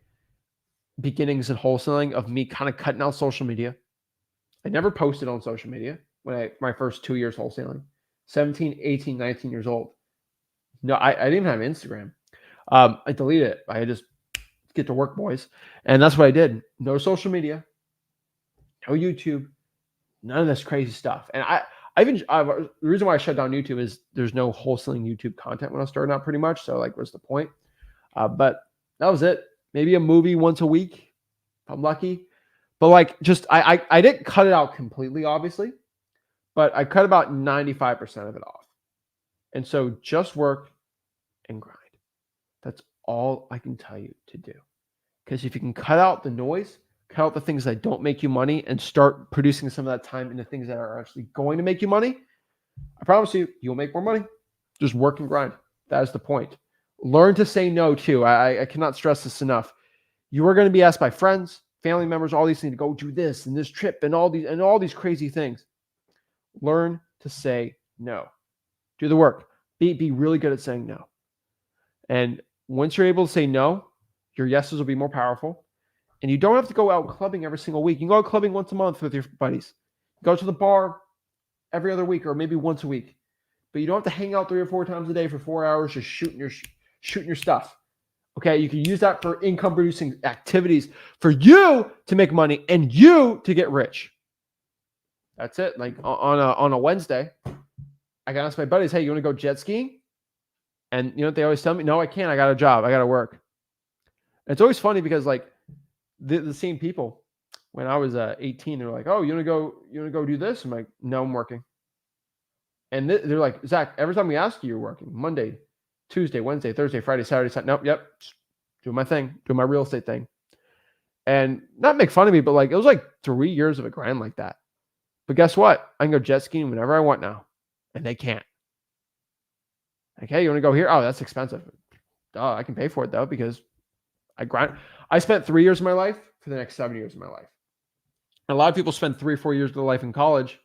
beginnings in wholesaling of me kind of cutting out social media. I never posted on social media my first 2 years wholesaling. 17, 18, 19 years old. No, I didn't even have Instagram. I deleted it. I just get to work, boys. And that's what I did. No social media, no YouTube, none of this crazy stuff. And the reason why I shut down YouTube is there's no wholesaling YouTube content when I was starting out pretty much. So what's the point? But that was it. Maybe a movie once a week if I'm lucky. But I didn't cut it out completely, obviously. But I cut about 95% of it off. And so just work and grind. That's all I can tell you to do. Because if you can cut out the noise, cut out the things that don't make you money, and start producing some of that time into things that are actually going to make you money, I promise you'll make more money. Just work and grind. That is the point. Learn to say no too. I cannot stress this enough. You are going to be asked by friends, family members, all these things to go do this and this trip and all these crazy things. Learn to say no. Do the work. Be really good at saying no. And once you're able to say no, your yeses will be more powerful. And you don't have to go out clubbing every single week. You can go out clubbing once a month with your buddies. Go to the bar every other week or maybe once a week. But you don't have to hang out 3 or 4 times a day for 4 hours just shooting your stuff. Okay, you can use that for income-producing activities for you to make money and you to get rich. That's it. On a Wednesday, I can ask my buddies, hey, you want to go jet skiing? And you know what they always tell me? No, I can't. I got a job. I got to work. And it's always funny because the same people, when I was 18, they're like, oh, you want to go do this? I'm like, no, I'm working. And they're like, Zach, every time we ask you, you're working Monday, Tuesday, Wednesday, Thursday, Friday, Saturday, Sunday. Nope, yep. Do my thing, do my real estate thing. And not make fun of me, but like, it was like 3 years of a grind like that. But guess what? I can go jet skiing whenever I want now. And they can't. Like, hey, you want to go here? Oh, that's expensive. Duh, I can pay for it though, because I grind. I spent 3 years of my life for the next 7 years of my life. And a lot of people spend 3 or 4 years of their life in college,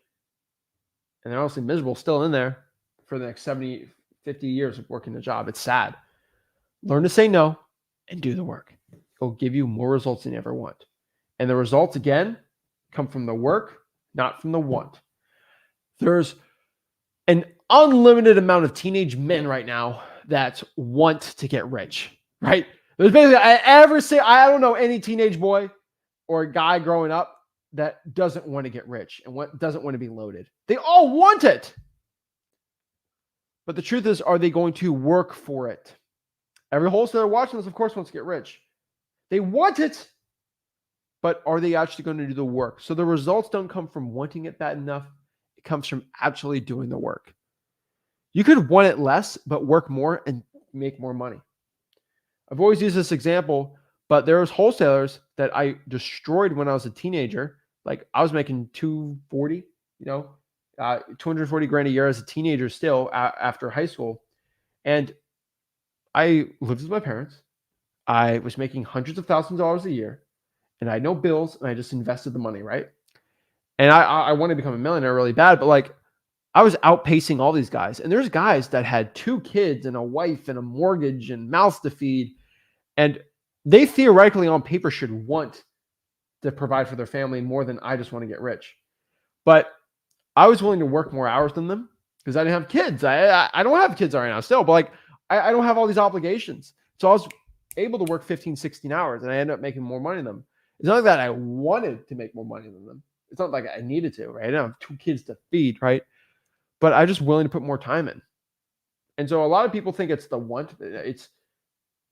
and they're honestly miserable still in there for the next 70, 50 years of working a job. It's sad. Learn to say no and do the work. It'll give you more results than you ever want. And the results, again, come from the work, not from the want. There's an unlimited amount of teenage men right now that want to get rich, right? There's basically I don't know any teenage boy or guy growing up that doesn't want to get rich and doesn't want to be loaded. They all want it. But the truth is, are they going to work for it? Every wholesaler watching this, of course, wants to get rich. They want it, but are they actually going to do the work? So the results don't come from wanting it bad enough. It comes from actually doing the work. You could want it less, but work more and make more money. I've always used this example, but there was wholesalers that I destroyed when I was a teenager. Like I was making 240, 240 grand a year as a teenager still after high school. And I lived with my parents. I was making hundreds of thousands of dollars a year, and I had no bills, and I just invested the money, right? And I want to become a millionaire really bad, but like I was outpacing all these guys. And there's guys that had 2 kids and a wife and a mortgage and mouths to feed. And they theoretically on paper should want to provide for their family more than I just want to get rich. But I was willing to work more hours than them because I didn't have kids. I don't have kids right now still, but like I don't have all these obligations. So I was able to work 15, 16 hours and I ended up making more money than them. It's not like that I wanted to make more money than them. It's not like I needed to, right? I don't have 2 kids to feed, right? But I'm just willing to put more time in. And so a lot of people think it's the want, it's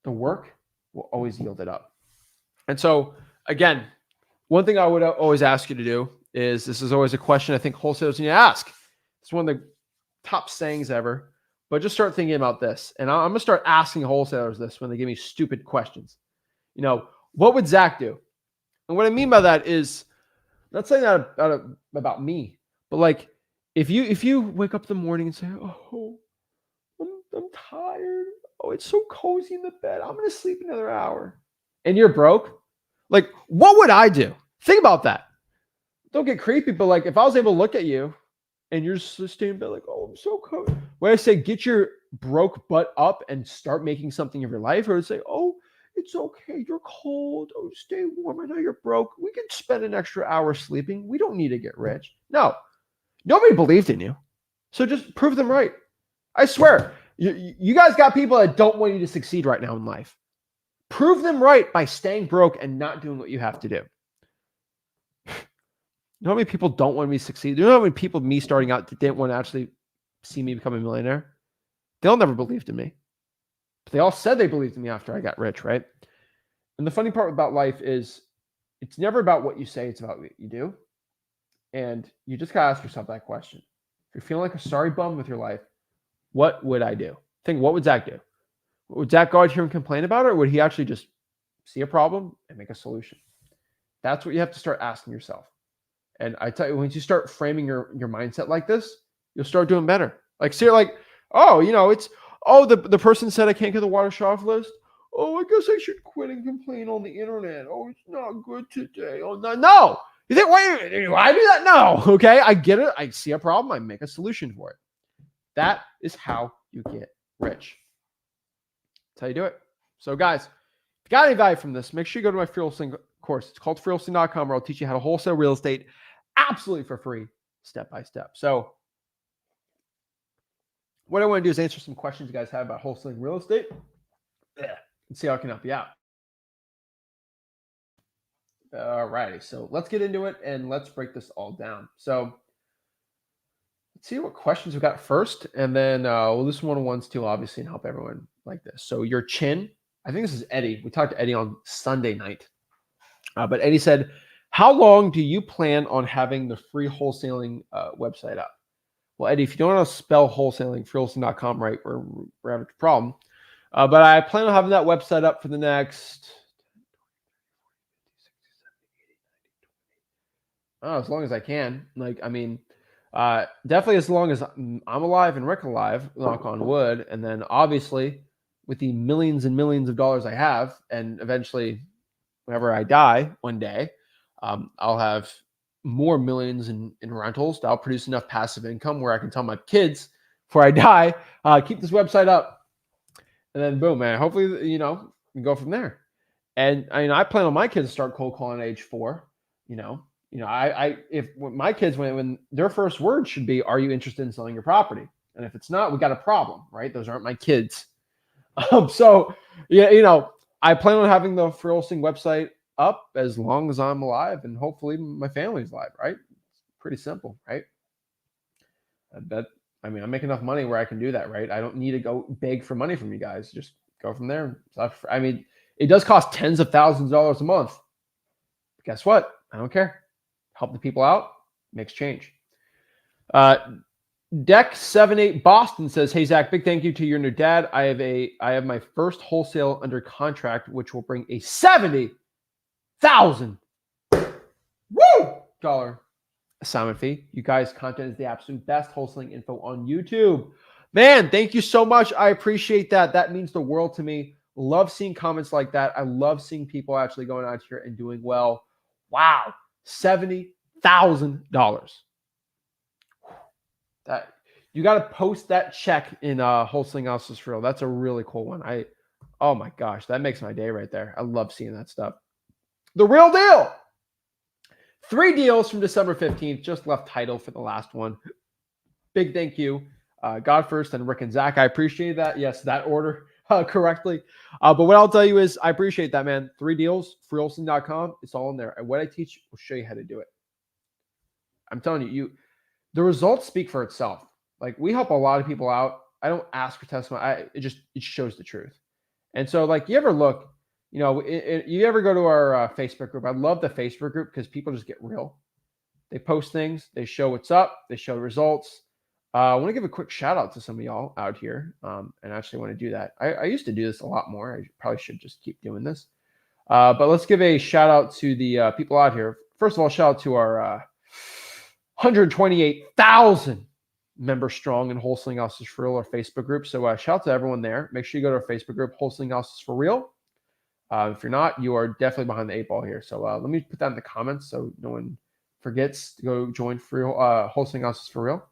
the work will always yield it up. And so again, one thing I would always ask you to do is, this is always a question I think wholesalers need to ask. It's one of the top sayings ever, but just start thinking about this. And I'm going to start asking wholesalers this when they give me stupid questions. What would Zach do? And what I mean by that is, not saying that about me, but like, if you wake up in the morning and say, oh, I'm tired. Oh, it's so cozy in the bed. I'm going to sleep another hour. And you're broke. Like, what would I do? Think about that. Don't get creepy, but like, if I was able to look at you and you're just staying in bed like, oh, I'm so cozy. When I say get your broke butt up and start making something of your life, or say, oh, it's okay. You're cold. Oh, stay warm. I know you're broke. We can spend an extra hour sleeping. We don't need to get rich. No. Nobody believed in you. So just prove them right. I swear, you guys got people that don't want you to succeed right now in life. Prove them right by staying broke and not doing what you have to do. You know how many people don't want me to succeed? You know how many people, me starting out, didn't want to actually see me become a millionaire? They'll never believed in me. But they all said they believed in me after I got rich, right? And the funny part about life is it's never about what you say, it's about what you do. And you just got to ask yourself that question. If you're feeling like a sorry bum with your life, what would I do? Think, what would Zach do? Would Zach go out here and complain about it, or would he actually just see a problem and make a solution? That's what you have to start asking yourself. And I tell you, once you start framing your mindset like this, you'll start doing better. Like, so you're like, the person said I can't get the water shut off list. Oh, I guess I should quit and complain on the internet. Oh, it's not good today. Oh, no. You think, wait, why do that? No. Okay, I get it. I see a problem. I make a solution for it. That is how you get rich. That's how you do it. So guys, if you got any value from this, make sure you go to my free wholesaling course. It's called freewholesaling.com, where I'll teach you how to wholesale real estate absolutely for free, step by step. So what I want to do is answer some questions you guys have about wholesaling real estate and see how I can help you out. All righty, so let's get into it and let's break this all down. So let's see what questions we got first, and then we'll do some one-on-ones too, obviously, and help everyone like this. So your chin, I think this is Eddie. We talked to Eddie on Sunday night, but Eddie said, how long do you plan on having the free wholesaling website up? Well, Eddie, if you don't know how to spell wholesaling, freewholesaling.com, right, we're having a problem. But I plan on having that website up for the next, as long as I can. Like, I mean, definitely as long as I'm alive and Rick alive, knock on wood. And then obviously with the millions and millions of dollars I have, and eventually whenever I die one day, I'll have more millions in rentals. That'll produce enough passive income where I can tell my kids before I die, keep this website up. And then boom, man, hopefully, we can go from there. And I mean, I plan on my kids to start cold calling at age 4. If when my kids, when their first word should be, "Are you interested in selling your property?" And if it's not, we got a problem, right? Those aren't my kids. So yeah, I plan on having the Free Wholesaling website up as long as I'm alive, and hopefully my family's alive, right? It's pretty simple, right? I mean, I make enough money where I can do that, right? I don't need to go beg for money from you guys. Just go from there. I mean, it does cost tens of thousands of dollars a month. But guess what? I don't care. Help the people out, makes change. Deck78 Boston says, "Hey Zach, big thank you to your new dad. I have my first wholesale under contract, which will bring a $70,000 dollar assignment fee. You guys' content is the absolute best wholesaling info on YouTube." Man, thank you so much. I appreciate that. That means the world to me. Love seeing comments like that. I love seeing people actually going out here and doing well. Wow, $70,000. That you got to post that check in Wholesaling Houses for Real. That's a really cool one. Oh my gosh, that makes my day right there. I love seeing that stuff. The real deal. 3 deals from December 15th. Just left title for the last one. Big thank you. God first and Rick and Zach. I appreciate that. Yes, that order correctly. But what I'll tell you is I appreciate that, man. 3 deals, freewholesaling.com. It's all in there. And what I teach will show you how to do it. I'm telling you, the results speak for itself. Like, we help a lot of people out. I don't ask for testimony. It shows the truth. And so, like, you ever look, you ever go to our Facebook group? I love the Facebook group because people just get real. They post things. They show what's up. They show results. I want to give a quick shout out to some of y'all out here, and actually want to do that. I used to do this a lot more. I probably should just keep doing this. But let's give a shout out to the people out here. First of all, shout out to our 128,000 member strong in Wholesaling Houses for Real, our Facebook group. So shout out to everyone there. Make sure you go to our Facebook group, Wholesaling Houses for Real. If you're not, you are definitely behind the 8 ball here. So let me put that in the comments so no one forgets to go join Wholesaling Houses for Real.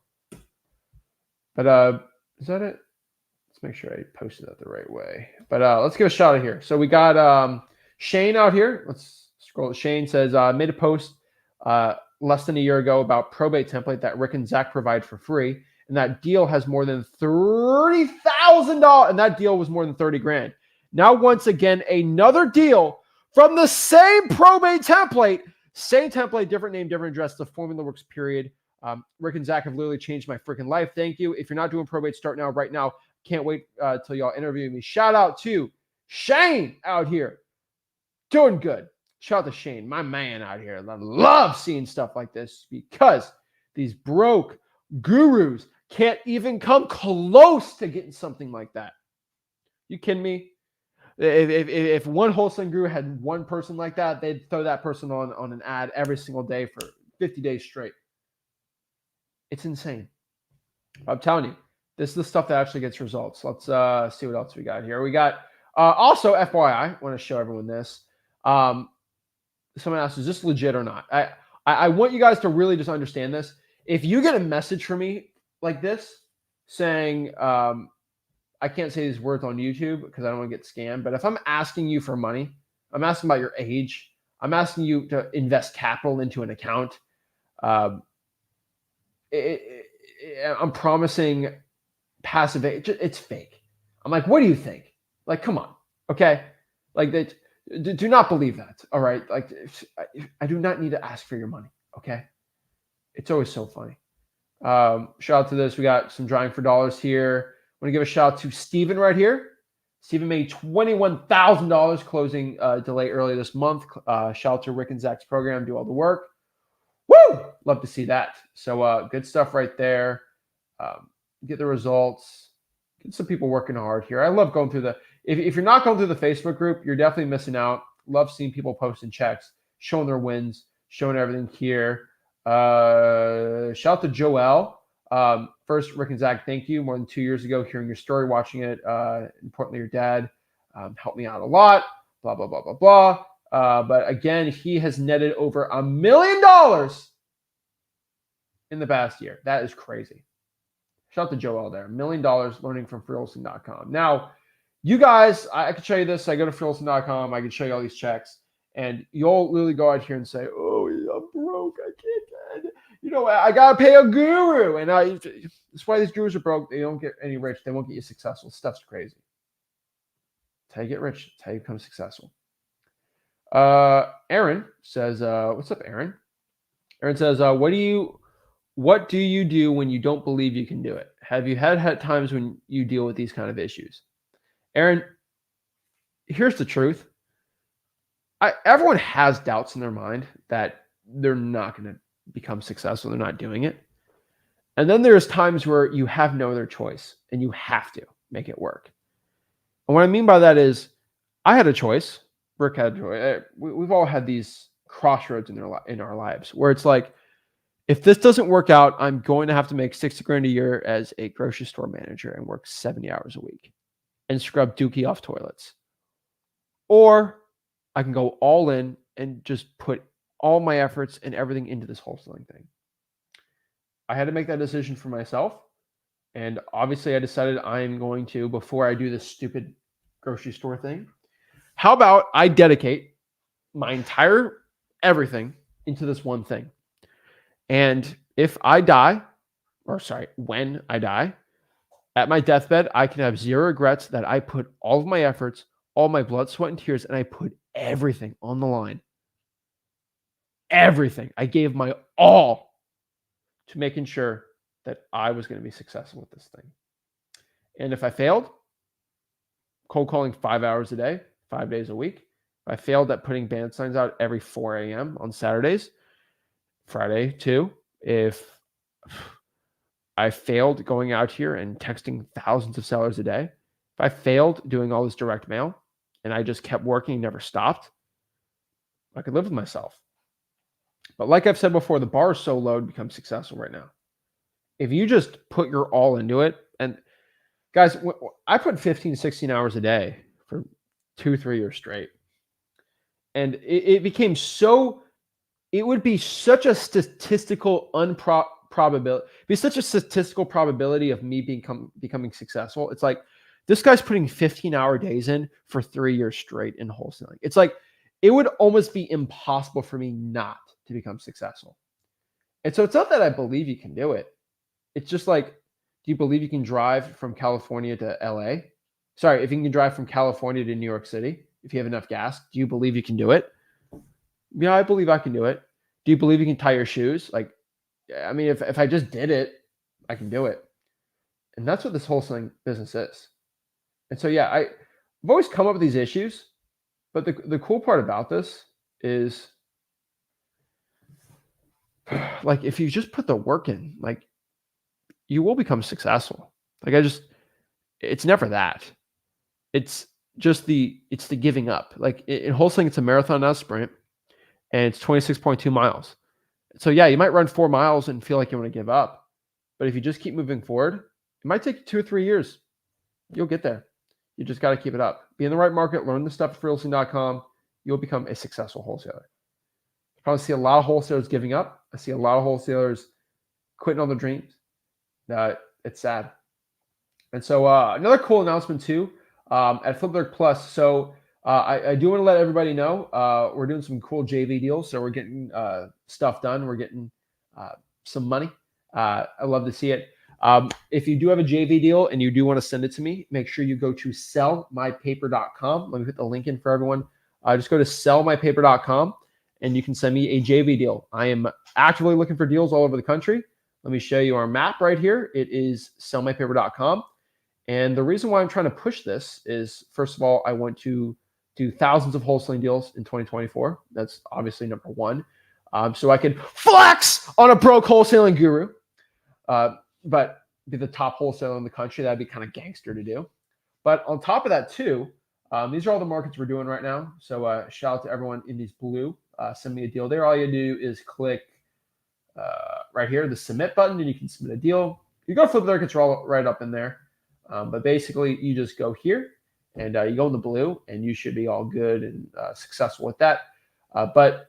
But is that it? Let's make sure I posted that the right way. But let's give a shout out here. So we got Shane out here. Let's scroll. Shane says, made a post less than a year ago about probate template that Rick and Zach provide for free. And that deal has more than $30,000. And that deal was more than 30 grand. Now, once again, another deal from the same probate template. Same template, different name, different address. The formula works, period. Rick and Zach have literally changed my freaking life. Thank you. If you're not doing probate, start now, right now. Can't wait till y'all interview me. Shout out to Shane out here. Doing good. Shout out to Shane, my man out here. I love seeing stuff like this because these broke gurus can't even come close to getting something like that. You kidding me? If one wholesaling guru had one person like that, they'd throw that person on an ad every single day for 50 days straight. It's insane. I'm telling you, this is the stuff that actually gets results. Let's see what else we got here. We got also, FYI, I want to show everyone this. Someone asked, is this legit or not? I want you guys to really just understand this. If you get a message from me like this saying, I can't say these words on YouTube because I don't want to get scammed, but if I'm asking you for money, I'm asking about your age, I'm asking you to invest capital into an account, I'm promising passive, it's fake. I'm like, what do you think? Like, come on. Okay. Like that. Do not believe that. All right. Like, I do not need to ask for your money. Okay. It's always so funny. Shout out to this. We got some drawing for dollars here. I want to give a shout out to Steven right here. Steven made $21,000 closing delay early this month. Shout out to Rick and Zach's program. Do all the work. Woo! Love to see that. So good stuff right there. get the results, get some people working hard here. I love going through if you're not going through the Facebook group, you're definitely missing out. Love seeing people posting checks, showing their wins, showing everything here. Shout out to Joel. First, Rick and Zach, thank you. More than 2 years ago, hearing your story, watching it. Importantly, your dad helped me out a lot. Blah, blah, blah, blah, blah. But again, he has netted over $1 million in the past year. That is crazy. Shout out to Joel there. $1 million learning from freewholesaling.com. Now, you guys, I can show you this. I go to freewholesaling.com. I can show you all these checks. And you'll literally go out here and say, oh, I'm broke. I can't. I got to pay a guru. And that's why these gurus are broke. They don't get any rich. They won't get you successful. Stuff's crazy. That's how you get rich. That's how you become successful. Aaron says, what's up, Aaron? Aaron says, what do you do when you don't believe you can do it? Have you had times when you deal with these kind of issues? Aaron, here's the truth. Everyone has doubts in their mind that they're not going to become successful. They're not doing it. And then there's times where you have no other choice and you have to make it work. And what I mean by that is I had a choice. Rick had a choice. We've all had these crossroads in our lives where it's like, if this doesn't work out, I'm going to have to make $60,000 a year as a grocery store manager and work 70 hours a week and scrub dookie off toilets. Or I can go all in and just put all my efforts and everything into this wholesaling thing. I had to make that decision for myself. And obviously I decided I'm going to, before I do this stupid grocery store thing, how about I dedicate my entire everything into this one thing? And if I die, when I die, at my deathbed, I can have zero regrets that I put all of my efforts, all my blood, sweat, and tears, and I put everything on the line. Everything. I gave my all to making sure that I was going to be successful with this thing. And if I failed, cold calling 5 hours a day, 5 days a week. If I failed at putting band signs out every 4 a.m. on Saturdays, Friday too. If I failed going out here and texting thousands of sellers a day, if I failed doing all this direct mail and I just kept working and never stopped, I could live with myself. But like I've said before, the bar is so low to become successful right now. If you just put your all into it, and guys, I put 15, 16 hours a day for 2-3 years straight. And it became it would be such a statistical probability. Be such a statistical probability of me becoming successful. It's like this guy's putting 15-hour days in for 3 years straight in wholesaling. It's like it would almost be impossible for me not to become successful. And so it's not that I believe you can do it. It's just like, do you believe you can drive from California to LA? Sorry, if you can drive from California to New York City, if you have enough gas, do you believe you can do it? Yeah, I believe I can do it. Do you believe you can tie your shoes? Like, I mean, if I just did it, I can do it. And that's what this wholesaling business is. And so, yeah, I've always come up with these issues, but the cool part about this is, like, if you just put the work in, like, you will become successful. Like, it's never that. It's just it's the giving up. Like in wholesaling, it's a marathon, not a sprint, and it's 26.2 miles. So yeah, you might run 4 miles and feel like you want to give up, but if you just keep moving forward, it might take 2 or 3 years. You'll get there. You just got to keep it up. Be in the right market, learn the stuff at freewholesaling.com. You'll become a successful wholesaler. I probably see a lot of wholesalers giving up. I see a lot of wholesalers quitting on their dreams. It's sad. And so another cool announcement too, at Flipbook Plus. So I do want to let everybody know we're doing some cool JV deals. So we're getting stuff done. We're getting some money. I love to see it. If you do have a JV deal and you do want to send it to me, make sure you go to sellmypaper.com. Let me put the link in for everyone. Just go to sellmypaper.com and you can send me a JV deal. I am actively looking for deals all over the country. Let me show you our map right here. It is sellmypaper.com. And the reason why I'm trying to push this is, first of all, I want to do thousands of wholesaling deals in 2024. That's obviously number one. So I can flex on a broke wholesaling guru. But be the top wholesaler in the country. That'd be kind of gangster to do. But on top of that too, these are all the markets we're doing right now. So shout out to everyone in these blue. Send me a deal there. All you do is click right here, the submit button, and you can submit a deal. You go flip the markets all right up in there. But basically, you just go here and you go in the blue, and you should be all good and successful with that. But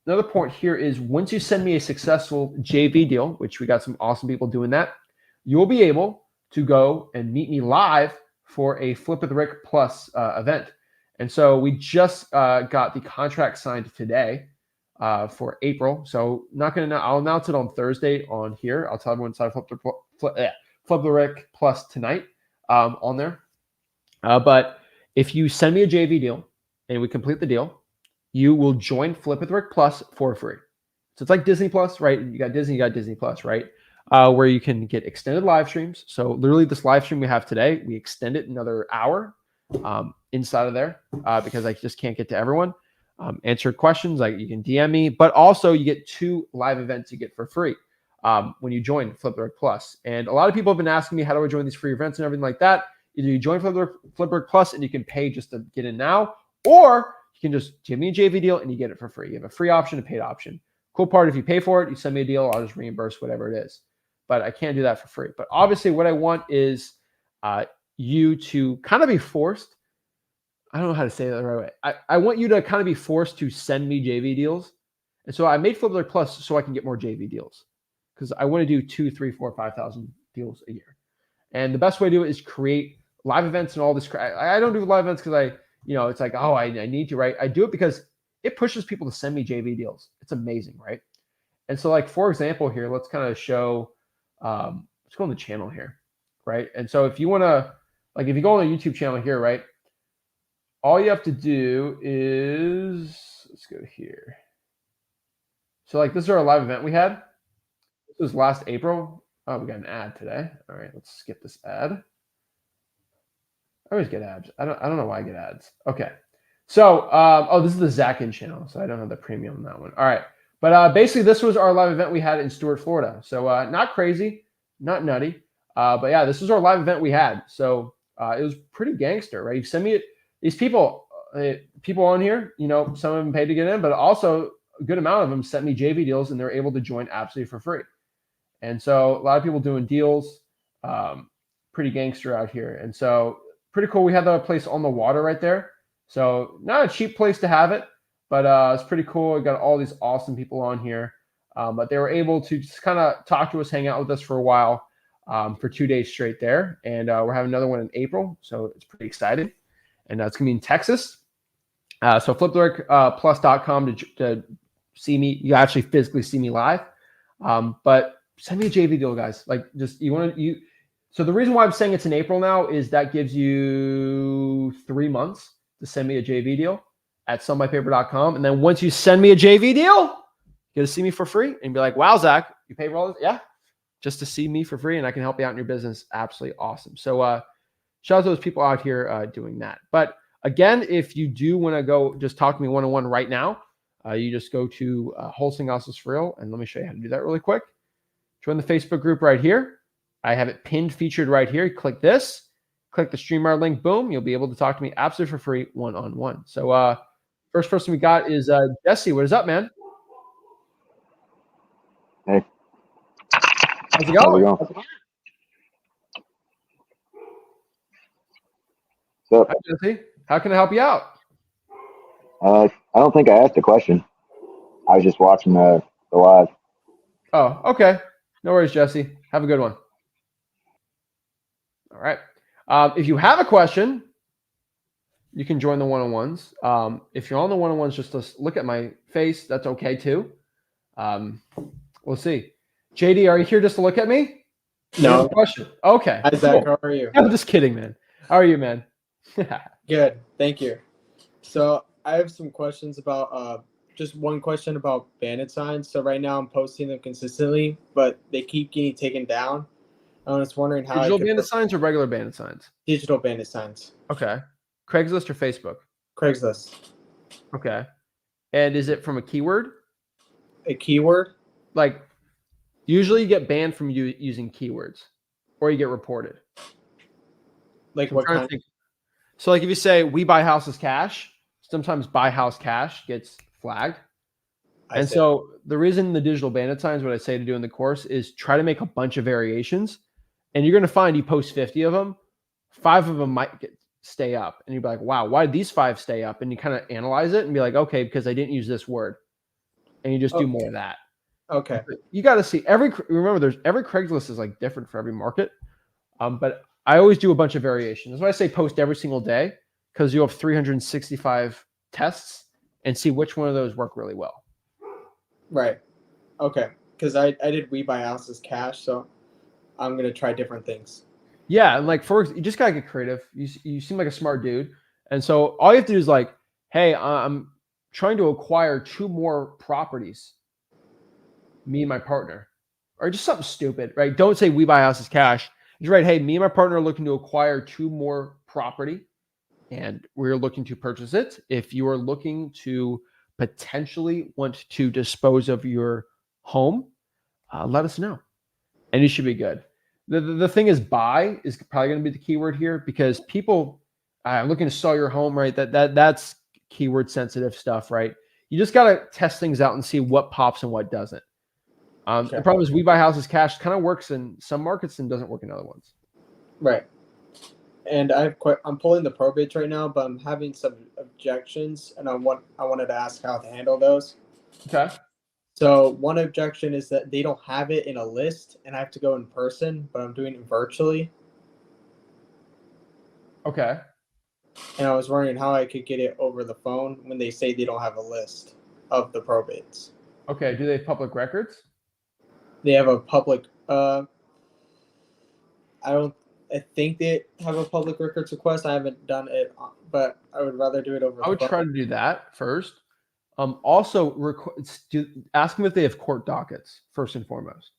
another point here is once you send me a successful JV deal, which we got some awesome people doing that, you'll be able to go and meet me live for a Flip with Rick Plus event. And so we just got the contract signed today for April. So I'll announce it on Thursday on here. I'll tell everyone to Flip the Rick Plus tonight on there. But if you send me a JV deal and we complete the deal, you will join Flip with Rick Plus for free. So it's like Disney Plus, right? You got Disney Plus, right? Where you can get extended live streams. So literally this live stream we have today, we extend it another hour inside of there because I just can't get to everyone. Answer questions, like you can DM me, but also you get 2 live events you get for free when you join Flip the Rick Plus. And a lot of people have been asking me, how do I join these free events and everything like that? Either you join Flip the Rick Plus and you can pay just to get in now, or you can just give me a JV deal and you get it for free. You have a free option, a paid option. Cool part, if you pay for it, you send me a deal, I'll just reimburse whatever it is. But I can't do that for free. But obviously what I want is you to kind of be forced. I don't know how to say that the right way. I want you to kind of be forced to send me JV deals. And so I made Flip the Rick Plus so I can get more JV deals because I want to do 2, 3, 4, 5,000 deals a year. And the best way to do it is create live events and all this. I don't do live events because it's like, oh, I need to, right? I do it because it pushes people to send me JV deals. It's amazing, right? And so like, for example, here, let's kind of show, let's go on the channel here, right? And so if you want to, like, if you go on the YouTube channel here, right? All you have to do is, let's go here. So like, this is our live event we had. This was last April. Oh, we got an ad today. All right, let's skip this ad. I always get ads. I don't know why I get ads. Okay. So, this is the Zach Ginn channel, so I don't have the premium on that one. All right. But basically, this was our live event we had in Stuart, Florida. So not crazy, not nutty. But yeah, this was our live event we had. So it was pretty gangster, right? You send me these people on here, some of them paid to get in, but also a good amount of them sent me JV deals and they're able to join absolutely for free. And so a lot of people doing deals, pretty gangster out here. And so pretty cool. We had the place on the water right there. So not a cheap place to have it, but it's pretty cool. We got all these awesome people on here, but they were able to just kind of talk to us, hang out with us for a while, for 2 days straight there. And we're having another one in April. So it's pretty exciting. And it's going to be in Texas. So fliptherickplus.com to see me. You actually physically see me live. But send me a JV deal, guys. Like just, so the reason why I'm saying it's in April now is that gives you 3 months to send me a JV deal at sellmypaper.com. And then once you send me a JV deal, you get to see me for free and be like, wow, Zach, you pay for all this? Yeah. Just to see me for free and I can help you out in your business. Absolutely awesome. So shout out to those people out here doing that. But again, if you do want to go just talk to me one-on-one right now, you just go to Wholesaling Hustles for Real. And let me show you how to do that really quick. Join the Facebook group right here. I have it pinned, featured right here. You click this, click the StreamYard link, boom. You'll be able to talk to me absolutely for free one-on-one. So first person we got is Jesse. What is up, man? Hey. How's it going? What's up? Hi, Jesse. How can I help you out? I don't think I asked a question. I was just watching the live. Oh, okay. No worries, Jesse. Have a good one. All right. If you have a question, you can join the one-on-ones. If you're on the one-on-ones, just to look at my face. That's okay too. We'll see. JD, are you here just to look at me? No. Question. Okay. Hi, Zach. Cool. How are you? I'm just kidding, man. How are you, man? Good. Thank you. So I have some questions about just one question about bandit signs. So right now I'm posting them consistently, but they keep getting taken down. I was wondering how digital bandit signs or regular bandit signs? Digital bandit signs. Okay. Craigslist or Facebook? Craigslist. Okay. And is it from a keyword? A keyword? Like, usually you get banned from using keywords. or you get reported. Like So I'm what trying to kind? think. So like if you say we buy houses cash, sometimes buy house cash gets flagged. I And say. so the reason the digital bandit signs, what I say to do in the course is try to make a bunch of variations. And you're going to find you post 50 of them, 5 of them might stay up. And you'd be like, wow, why did these 5 stay up? And you kind of analyze it and be like, okay, because I didn't use this word. And you just do Oh, more of that. okay. You got to see remember, there's every Craigslist is like different for every market. But I always do a bunch of variations. That's why I say post every single day, because you have 365 tests and see which one of those work really well. Right. Okay. Because I did we buy houses cash, so I'm gonna try different things. Yeah, and like you just gotta get creative. You seem like a smart dude, and so all you have to do is like, hey, I'm trying to acquire 2 more properties, me and my partner, or just something stupid, right? Don't say we buy houses cash. Just write, hey, me and my partner are looking to acquire 2 more property, and we're looking to purchase it. If you are looking to potentially want to dispose of your home, let us know, and you should be good. The thing is, buy is probably going to be the keyword here because people are looking to sell your home, right? That's keyword sensitive stuff, right? You just got to test things out and see what pops and what doesn't. Okay. The problem is we buy houses cash kind of works in some markets and doesn't work in other ones. Right. And I'm pulling the probates right now, but I'm having some objections, and I wanted to ask how to handle those. Okay. So one objection is that they don't have it in a list, and I have to go in person, but I'm doing it virtually. Okay. And I was wondering how I could get it over the phone when they say they don't have a list of the probates. Okay. Do they have public records? They have a public. I don't. I think they have a public records request. I haven't done it, but I would rather do it over I the would phone. try to do that first. Also, ask them if they have court dockets first and foremost.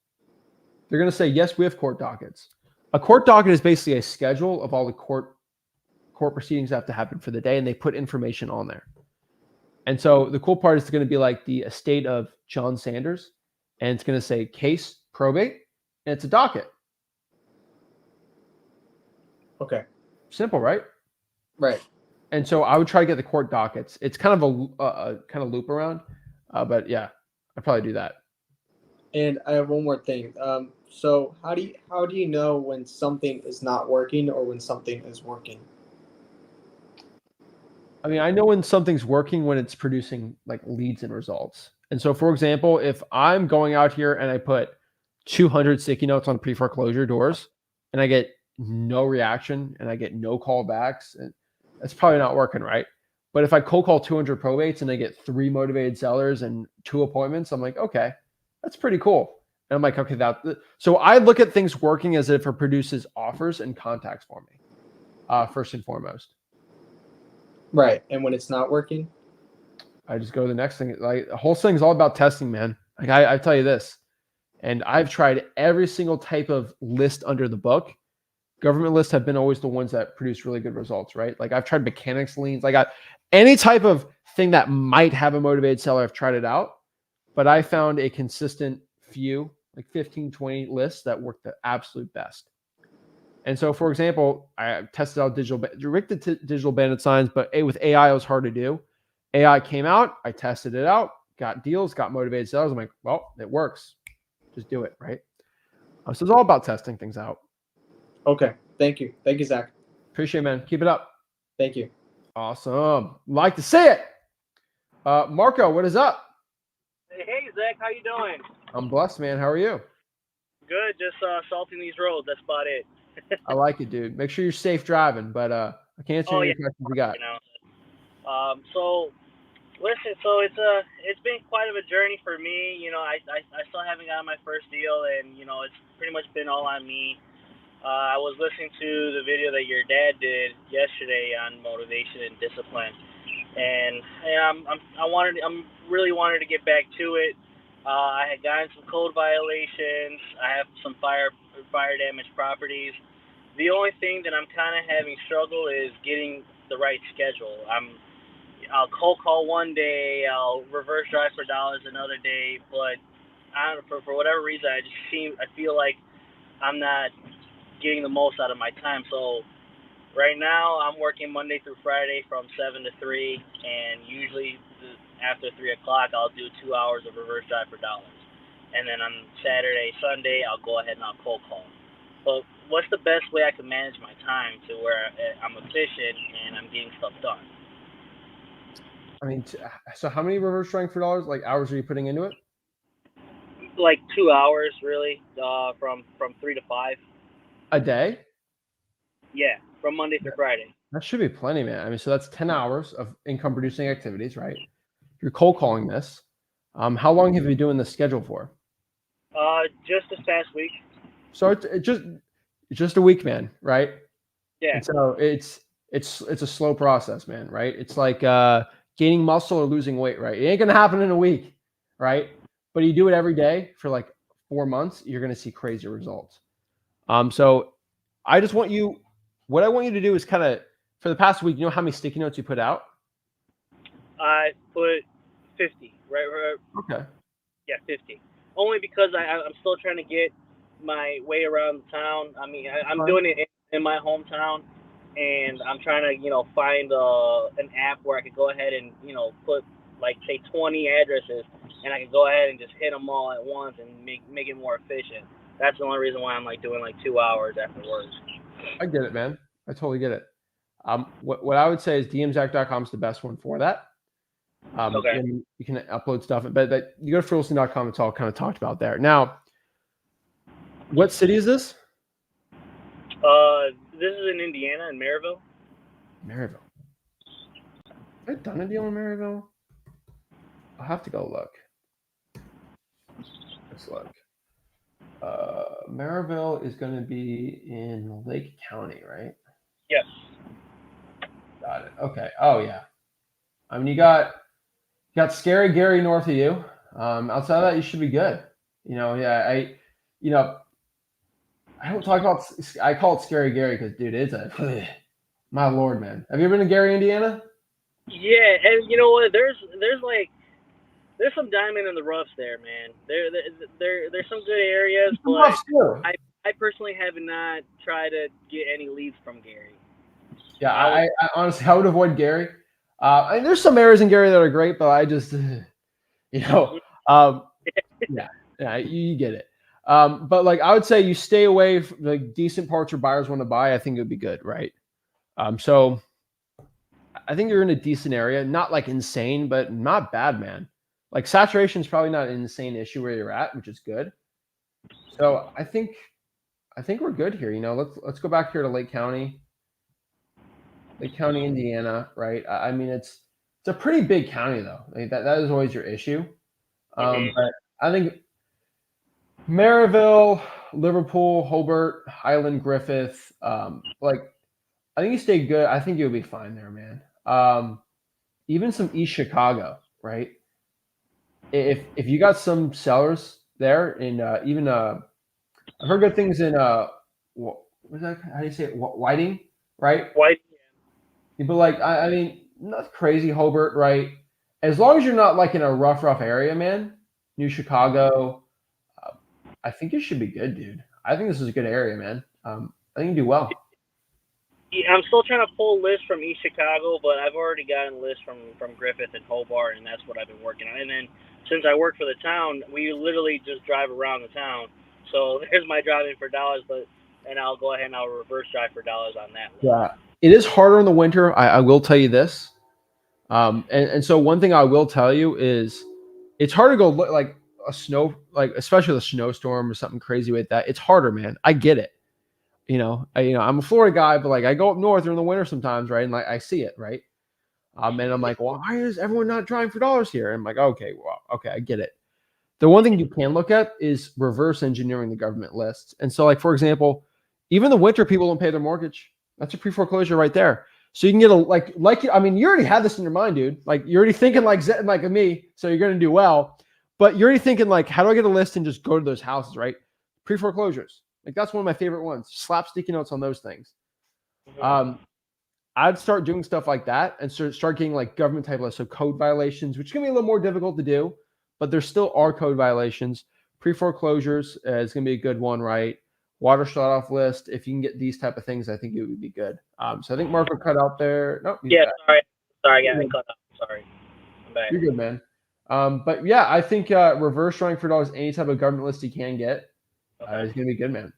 They're going to say yes, we have court dockets. A court docket is basically a schedule of all the court proceedings that have to happen for the day, and they put information on there. And so the cool part is going to be like the estate of John Sanders, and it's going to say case probate, and it's a docket. Okay. Simple, right? Right. And so I would try to get the court dockets. It's kind of a kind of loop around, but yeah, I'd probably do that. And I have one more thing. So how do you know when something is not working or when something is working? I mean, I know when something's working when it's producing like leads and results. And so, for example, if I'm going out here and I put 200 sticky notes on pre-foreclosure doors and I get no reaction and I get no callbacks, and that's probably not working, right? But if I cold call 200 probates and I get 3 motivated sellers and 2 appointments, I'm like, okay, that's pretty cool. And I'm like, okay, so I look at things working as if it produces offers and contacts for me, first and foremost. Right. And when it's not working? I just go to the next thing. Like the whole thing is all about testing, man. Like I tell you this, and I've tried every single type of list under the book. Government lists have been always the ones that produce really good results, right? Like I've tried mechanics liens, like any type of thing that might have a motivated seller. I've tried it out, but I found a consistent few, like 15, 20 lists that work the absolute best. And so, for example, I tested out digital bandit signs, but with AI, it was hard to do. AI came out, I tested it out, got deals, got motivated sellers. I'm like, well, it works. Just do it, right? So it's all about testing things out. Okay. Thank you. Thank you, Zach. Appreciate it, man. Keep it up. Thank you. Awesome. Like to see it. Marco, what is up? Hey, Zach, how you doing? I'm blessed, man. How are you? Good, just salting these roads. That's about it. I like it, dude. Make sure you're safe driving, but I can't answer any questions you got. You know. So listen, so it's been quite of a journey for me. You know, I still haven't gotten my first deal, and you know, it's pretty much been all on me. I was listening to the video that your dad did yesterday on motivation and discipline, and I'm really wanted to get back to it. I had gotten some code violations. I have some fire damage properties. The only thing that I'm kind of having struggle is getting the right schedule. I'll cold call one day, I'll reverse drive for dollars another day, but I don't know, for whatever reason I feel like I'm not getting the most out of my time. So right now I'm working Monday through Friday from 7 to 3, and usually after 3 o'clock I'll do 2 hours of reverse drive for dollars. And then on Saturday, Sunday, I'll go ahead and I'll cold call. But what's the best way I can manage my time to where I'm efficient and I'm getting stuff done? I mean, so how many reverse trying for dollars, like hours, are you putting into it? Like 2 hours, really, from 3 to 5. A day? Yeah, from Monday through Friday. That should be plenty, man. I mean, so that's 10 hours of income producing activities, right? You're cold calling this. How long have you been doing this schedule for? Just this past week. So it's just a week, man, right? Yeah. And so it's a slow process, man, right? It's like gaining muscle or losing weight, right? It ain't gonna happen in a week, right? But you do it every day for like 4 months, you're gonna see crazy results. So I just want you, what I want you to do is kind of, for the past week, you know how many sticky notes you put out? I put 50, right? Okay. Yeah, 50. Only because I'm still trying to get my way around the town. I mean, I'm doing it in my hometown, and I'm trying to, find an app where I could go ahead and, put, like, say 20 addresses, and I can go ahead and just hit them all at once and make it more efficient. That's the only reason why I'm, like, doing, like, 2 hours after work. I get it, man. I totally get it. What I would say is dmzach.com is the best one for that. Okay. And you can upload stuff, but you go to wholesaling.com, it's all kind of talked about there. Now, what city is this? This is in Indiana, in Maryville. Maryville. Have I done a deal in Maryville? I'll have to go look. Let's look. Maryville is going to be in Lake County, right? Yes. Got it. Okay. Oh yeah. I mean, you got Scary Gary north of you. Outside of that, you should be good. I don't talk about. I call it Scary Gary because, dude, it's a my lord, man. Have you ever been to Gary, Indiana? Yeah, and you know what? There's some diamond in the roughs there, man. There's some good areas, but I personally have not tried to get any leads from Gary. Yeah, I honestly, I would avoid Gary. There's some areas in Gary that are great, but I just, yeah, you get it. But like, I would say you stay away from like decent parts where buyers want to buy. I think it would be good, right? So I think you're in a decent area, not like insane, but not bad, man. Like saturation is probably not an insane issue where you're at, which is good. So I think we're good here. Let's go back here to Lake County, Indiana, right? I mean, it's a pretty big county though. Like that is always your issue. But I think Maryville, Liverpool, Hobart, Highland, Griffith, I think you stay good. I think you'll be fine there, man. Even some East Chicago, right? If you got some sellers there in even I've heard good things in what was that? How do you say it? Whiting, right? White. But like I mean, not crazy Hobart, right? As long as you're not like in a rough area, man. New Chicago, I think you should be good, dude. I think this is a good area, man. I think you do well. Yeah, I'm still trying to pull lists from East Chicago, but I've already gotten lists from Griffith and Hobart, and that's what I've been working on. And then since I work for the town, we literally just drive around the town. So there's my driving for dollars, and I'll go ahead and I'll reverse drive for dollars on that list. Yeah, it is harder in the winter. I will tell you this. And so one thing I will tell you is it's hard to go look like a snow, like especially a snowstorm or something crazy like that. It's harder, man. I get it. I'm a Florida guy, but like I go up north during the winter sometimes, right? And like I see it, right? And I'm like, well, why is everyone not driving for dollars here? And I'm like, okay, I get it. The one thing you can look at is reverse engineering the government lists. And so, like for example, even the winter people don't pay their mortgage. That's a pre-foreclosure right there. So you can get I mean, you already had this in your mind, dude. Like you're already thinking like me, so you're gonna do well. But you're already thinking like, how do I get a list and just go to those houses, right? Pre-foreclosures. Like that's one of my favorite ones. Slap sticky notes on those things. I'd start doing stuff like that and start getting like government type lists, so code violations, which can be a little more difficult to do, but there still are code violations. Pre-foreclosures is going to be a good one, right? water shut off list. If you can get these type of things, I think it would be good. So I think Marco cut out there. Nope, he's Yeah, back. sorry, yeah, I cut out. Sorry, I'm back. You're good, man. But yeah, I think reverse drawing for dollars, any type of government list you can get, is gonna be good, man.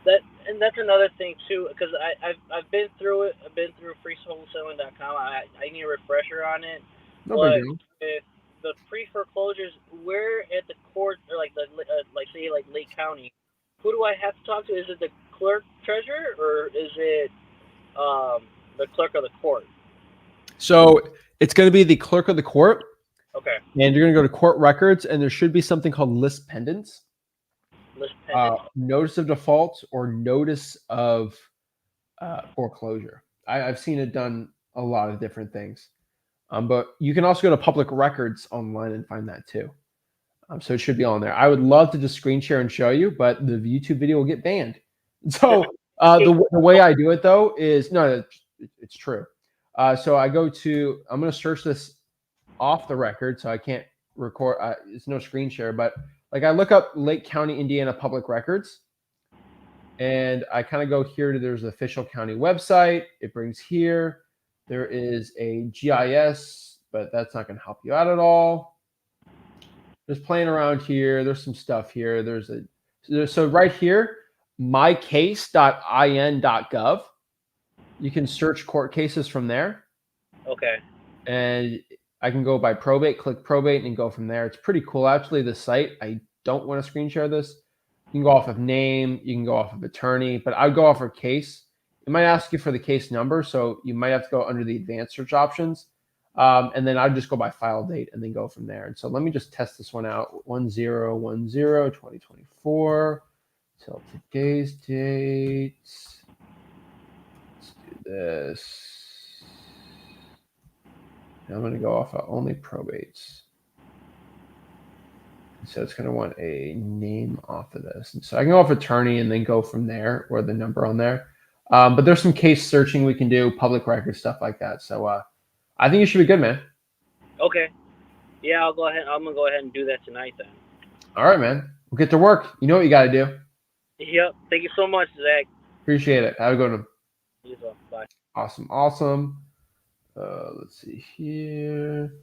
That's another thing too, because I've been through it. I've been through freewholesaling.com. I need a refresher on it. No big But deal. with the pre foreclosures, we're at the court or like the like say like Lake County. Who do I have to talk to? Is it the clerk treasurer or is it the clerk of the court? So it's going to be the clerk of the court, Okay, and you're going to go to court records, and there should be something called list pendants, list pendant. notice of default, or notice of foreclosure. I've seen it done a lot of different things, but you can also go to public records online and find that too. So it should be on there. I would love to just screen share and show you, but the YouTube video will get banned. So the way I do it though is it's true. So I'm going to search this off the record, so I can't record. It's no screen share, but like I look up Lake County, Indiana public records, and I kind of go here to there's the official county website. It brings here. There is a GIS, but that's not going to help you out at all. Just playing around here. There's some stuff here. So right here, mycase.in.gov. You can search court cases from there. Okay. And I can go by probate, click probate, and go from there. It's pretty cool. Actually, the site, I don't want to screen share this. You can go off of name. You can go off of attorney. But I would go off of case. It might ask you for the case number. So you might have to go under the advanced search options. And then I'd just go by file date and then go from there. And so let me just test this one out. 10/10/2024 till today's date. Let's do this. Now I'm going to go off of only probates. So it's going to want a name off of this. And so I can go off attorney and then go from there, or the number on there. But there's some case searching we can do, public record stuff like that. So I think you should be good, man. Okay. Yeah, I'm gonna go ahead and do that tonight then. All right, man. We'll get to work. You know what you got to do. Yep. Thank you so much, Zach. Appreciate it. Have a good one. You as well. Bye. Awesome. Let's see here.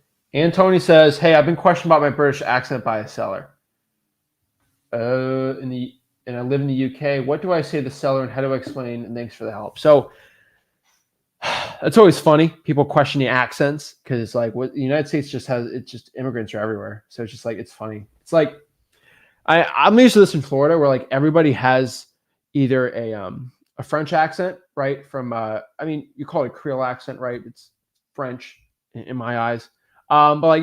Tony says, "Hey, I've been questioned about my British accent by a seller. And I live in the UK. What do I say to the seller, and how do I explain? And thanks for the help." So it's always funny. People question the accents because it's like what the United States just immigrants are everywhere. So it's just like it's funny. It's like I'm used to this in Florida, where like everybody has either a French accent, right? From you call it a Creole accent, right? It's French in my eyes. But like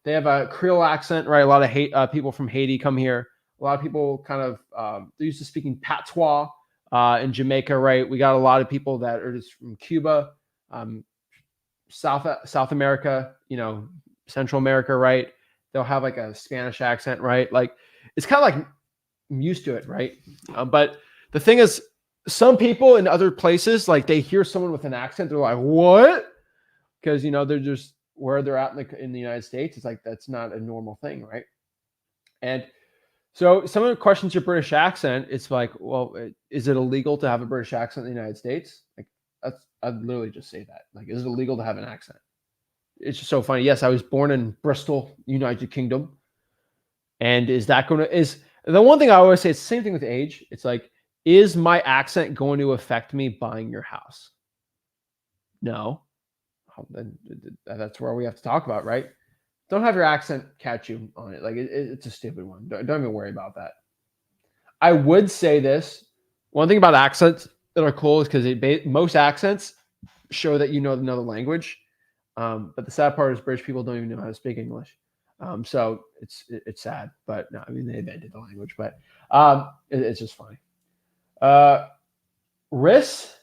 they have a Creole accent, right? A lot of people from Haiti come here. A lot of people kind of they're used to speaking patois in Jamaica, right? We got a lot of people that are just from Cuba, South America, Central America, right? They'll have like a Spanish accent, right? Like it's kind of like I'm used to it, right? But the thing is, some people in other places, like they hear someone with an accent, they're like, "What?" Because they're just where they're at in the United States. It's like that's not a normal thing, right? And so someone questions your British accent. It's like, well, is it illegal to have a British accent in the United States? Like I'd literally just say that. Like, is it illegal to have an accent? It's just so funny. Yes, I was born in Bristol, United Kingdom. And is the one thing I always say, it's the same thing with age. It's like, is my accent going to affect me buying your house? No. Then that's where we have to talk about, right? Don't have your accent catch you on it. Like it's a stupid one. Don't even worry about that. I would say this. One thing about accents that are cool is because most accents show that you know another language. But the sad part is British people don't even know how to speak English. So it's sad. But no, I mean they invented the language, but it's just funny. Riss?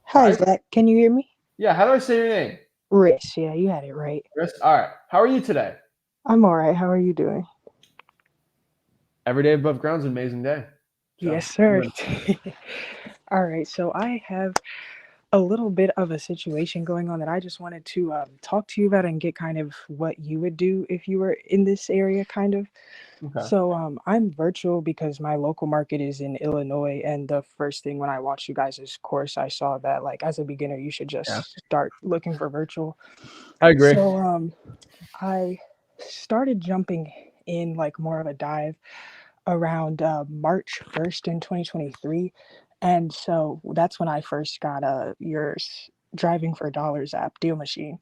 Hi, Zach. Can you hear me? Yeah, how do I say your name? Rich. Yeah, you had it right. Riss? All right. How are you today? I'm all right. How are you doing? Every day above ground is an amazing day. So, yes, sir. All right. So I have a little bit of a situation going on that I just wanted to talk to you about and get kind of what you would do if you were in this area, kind of. Okay. So I'm virtual because my local market is in Illinois, and the first thing when I watched you guys' course, I saw that like as a beginner, you should Yeah, just start looking for virtual. I agree. So I started jumping in like more of a dive around March 1st in 2023. And so that's when I first got your Driving for Dollars app, Deal Machine.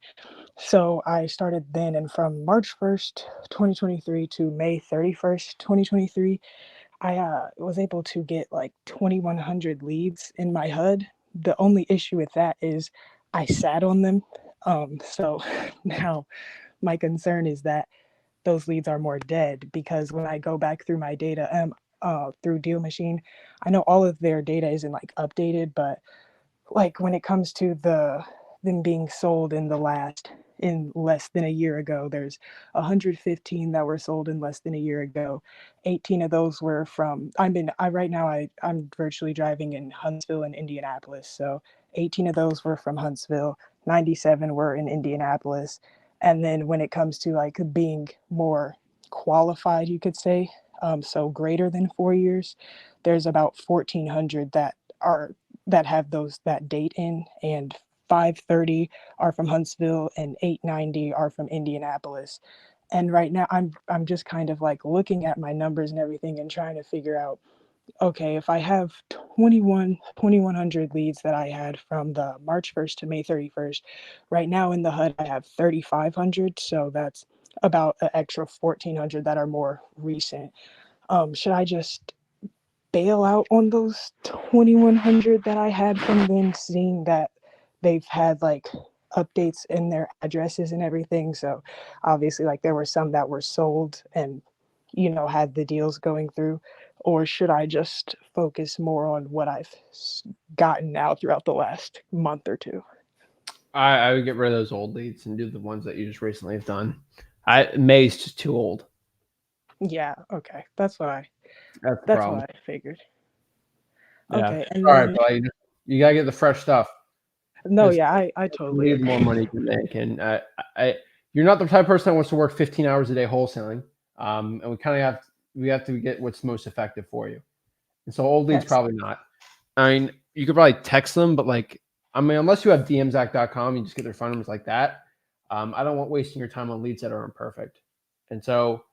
So I started then, and from March 1st, 2023 to May 31st, 2023, I was able to get like 2,100 leads in my HUD. The only issue with that is I sat on them. So now my concern is that those leads are more dead because when I go back through my data through Deal Machine, I know all of their data isn't like updated, but like when it comes to them being sold in less than a year ago, there's 115 that were sold in less than a year ago. 18 of those were from I right now I'm virtually driving in Huntsville and Indianapolis. So 18 of those were from Huntsville, 97 were in Indianapolis. And then when it comes to like being more qualified, you could say, so greater than 4 years, there's about 1,400 that have that date in, and 530 are from Huntsville and 890 are from Indianapolis. And right now I'm just kind of like looking at my numbers and everything and trying to figure out, okay, if I have 2,100 leads that I had from the March 1st to May 31st, right now in the HUD I have 3,500, so that's about an extra 1,400 that are more recent. Should I just bail out on those 2,100 that I had from them, seeing that they've had like updates in their addresses and everything? So obviously, like there were some that were sold and had the deals going through, or should I just focus more on what I've gotten now throughout the last month or two? I would get rid of those old leads and do the ones that you just recently have done. May's just too old. Yeah, okay, that's what That's the problem. I figured. Yeah. Okay, and All right, then but you gotta get the fresh stuff. no, Because yeah, I totally leave, the more agree. money you can make. And you're not the type of person that wants to work 15 hours a day wholesaling. And we have to get what's most effective for you. And so old leads Yes. probably not. I mean, you could probably text them, but like, I mean, unless you have dmzac.com, you just get their phone numbers like that. I don't want wasting your time on leads that are imperfect. And so,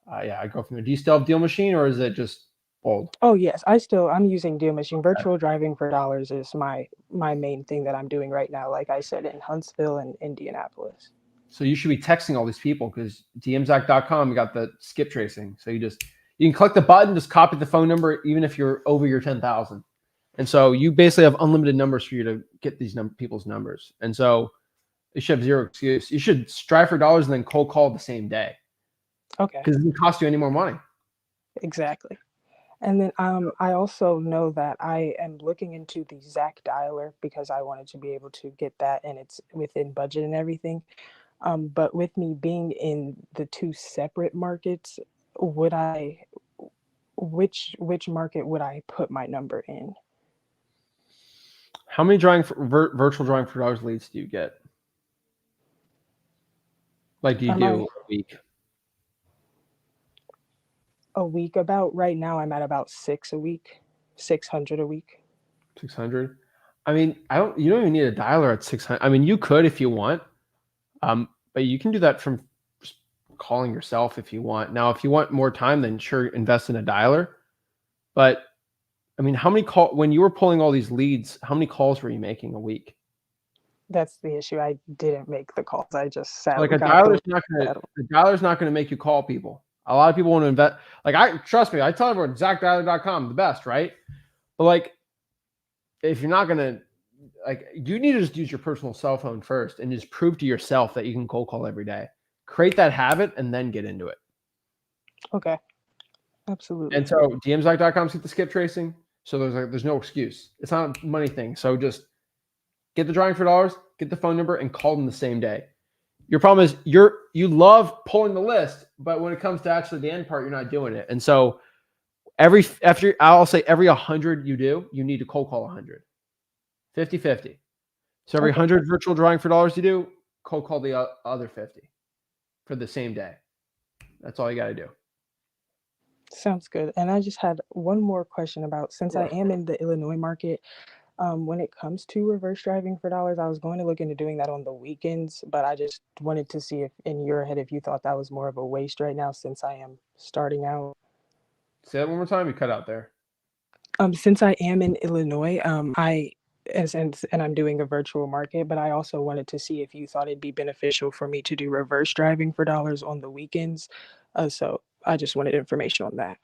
yeah, I go from there. Do you still have Deal Machine, or is it just old? Oh yes, I'm using Deal Machine. Virtual Driving for Dollars is my main thing that I'm doing right now. Like I said, in Huntsville and Indianapolis. So you should be texting all these people because dmzac.com, you got the skip tracing. So you can click the button, just copy the phone number, even if you're over your 10,000. And so you basically have unlimited numbers for you to get these people's numbers. And so you should have zero excuse. You should strive for dollars and then cold call the same day Okay, because it doesn't cost you any more money. exactly. And then I also know that I am looking into the Zach dialer because I wanted to be able to get that, and it's within budget and everything. But with me being in the two separate markets, would I which market would I put my number in? How many virtual drawing for dollars leads do you get? Like, do you Am do I a week? a week? About right now, I'm at about 600 a week. 600? I mean, you don't even need a dialer at 600. I mean, you could if you want. But you can do that from just calling yourself if you want. Now, if you want more time, then sure, invest in a dialer. But I mean, when you were pulling all these leads, how many calls were you making a week? That's the issue. I didn't make the calls. I just sat. Like the dialer's not gonna make you call people. A lot of people want to invest. Like trust me, I tell everyone, ZachDialer.com, the best, right? But like, if you're not gonna, like, you need to just use your personal cell phone first and just prove to yourself that you can cold call every day. Create that habit and then get into it. Okay, absolutely. And so dmzac.com's get the skip tracing. So there's no excuse. It's not a money thing. So just get the drawing for dollars, get the phone number, and call them the same day. Your problem is you love pulling the list, but when it comes to actually the end part, you're not doing it. And so I'll say every 100 you do, you need to cold call 100. 50-50. So every Okay. 100 virtual drawing for dollars you do, cold call the other 50 for the same day. That's all you got to do. Sounds good. And I just had one more question about, since I am in the Illinois market, when it comes to reverse driving for dollars, I was going to look into doing that on the weekends, but I just wanted to see if in your head, if you thought that was more of a waste right now, since I am starting out. Say that one more time. You cut out there. Since I am in Illinois, and I'm doing a virtual market, but I also wanted to see if you thought it'd be beneficial for me to do reverse driving for dollars on the weekends. So I just wanted information on that.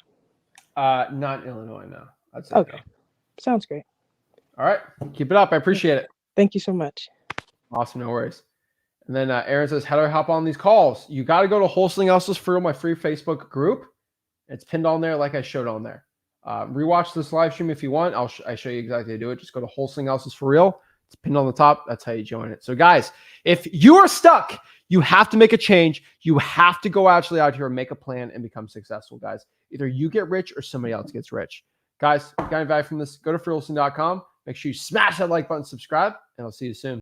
Not Illinois, no. I'd say Okay, no. sounds great. All right. Keep it up. I appreciate it. Thank you so much. Awesome. No worries. And then Aaron says, how do I hop on these calls? You got to go to Wholesaling Hustles for Real, my free Facebook group. It's pinned on there like I showed on there. Rewatch this live stream if you want. I show you exactly how to do it. Just go to Wholesaling Hustles for Real. It's pinned on the top. That's how you join it. So guys, if you are stuck, you have to make a change. You have to go actually out here and make a plan and become successful, guys. Either you get rich or somebody else gets rich. Guys, if you got any value from this, go to freewholesaling.com. Make sure you smash that like button, subscribe, and I'll see you soon.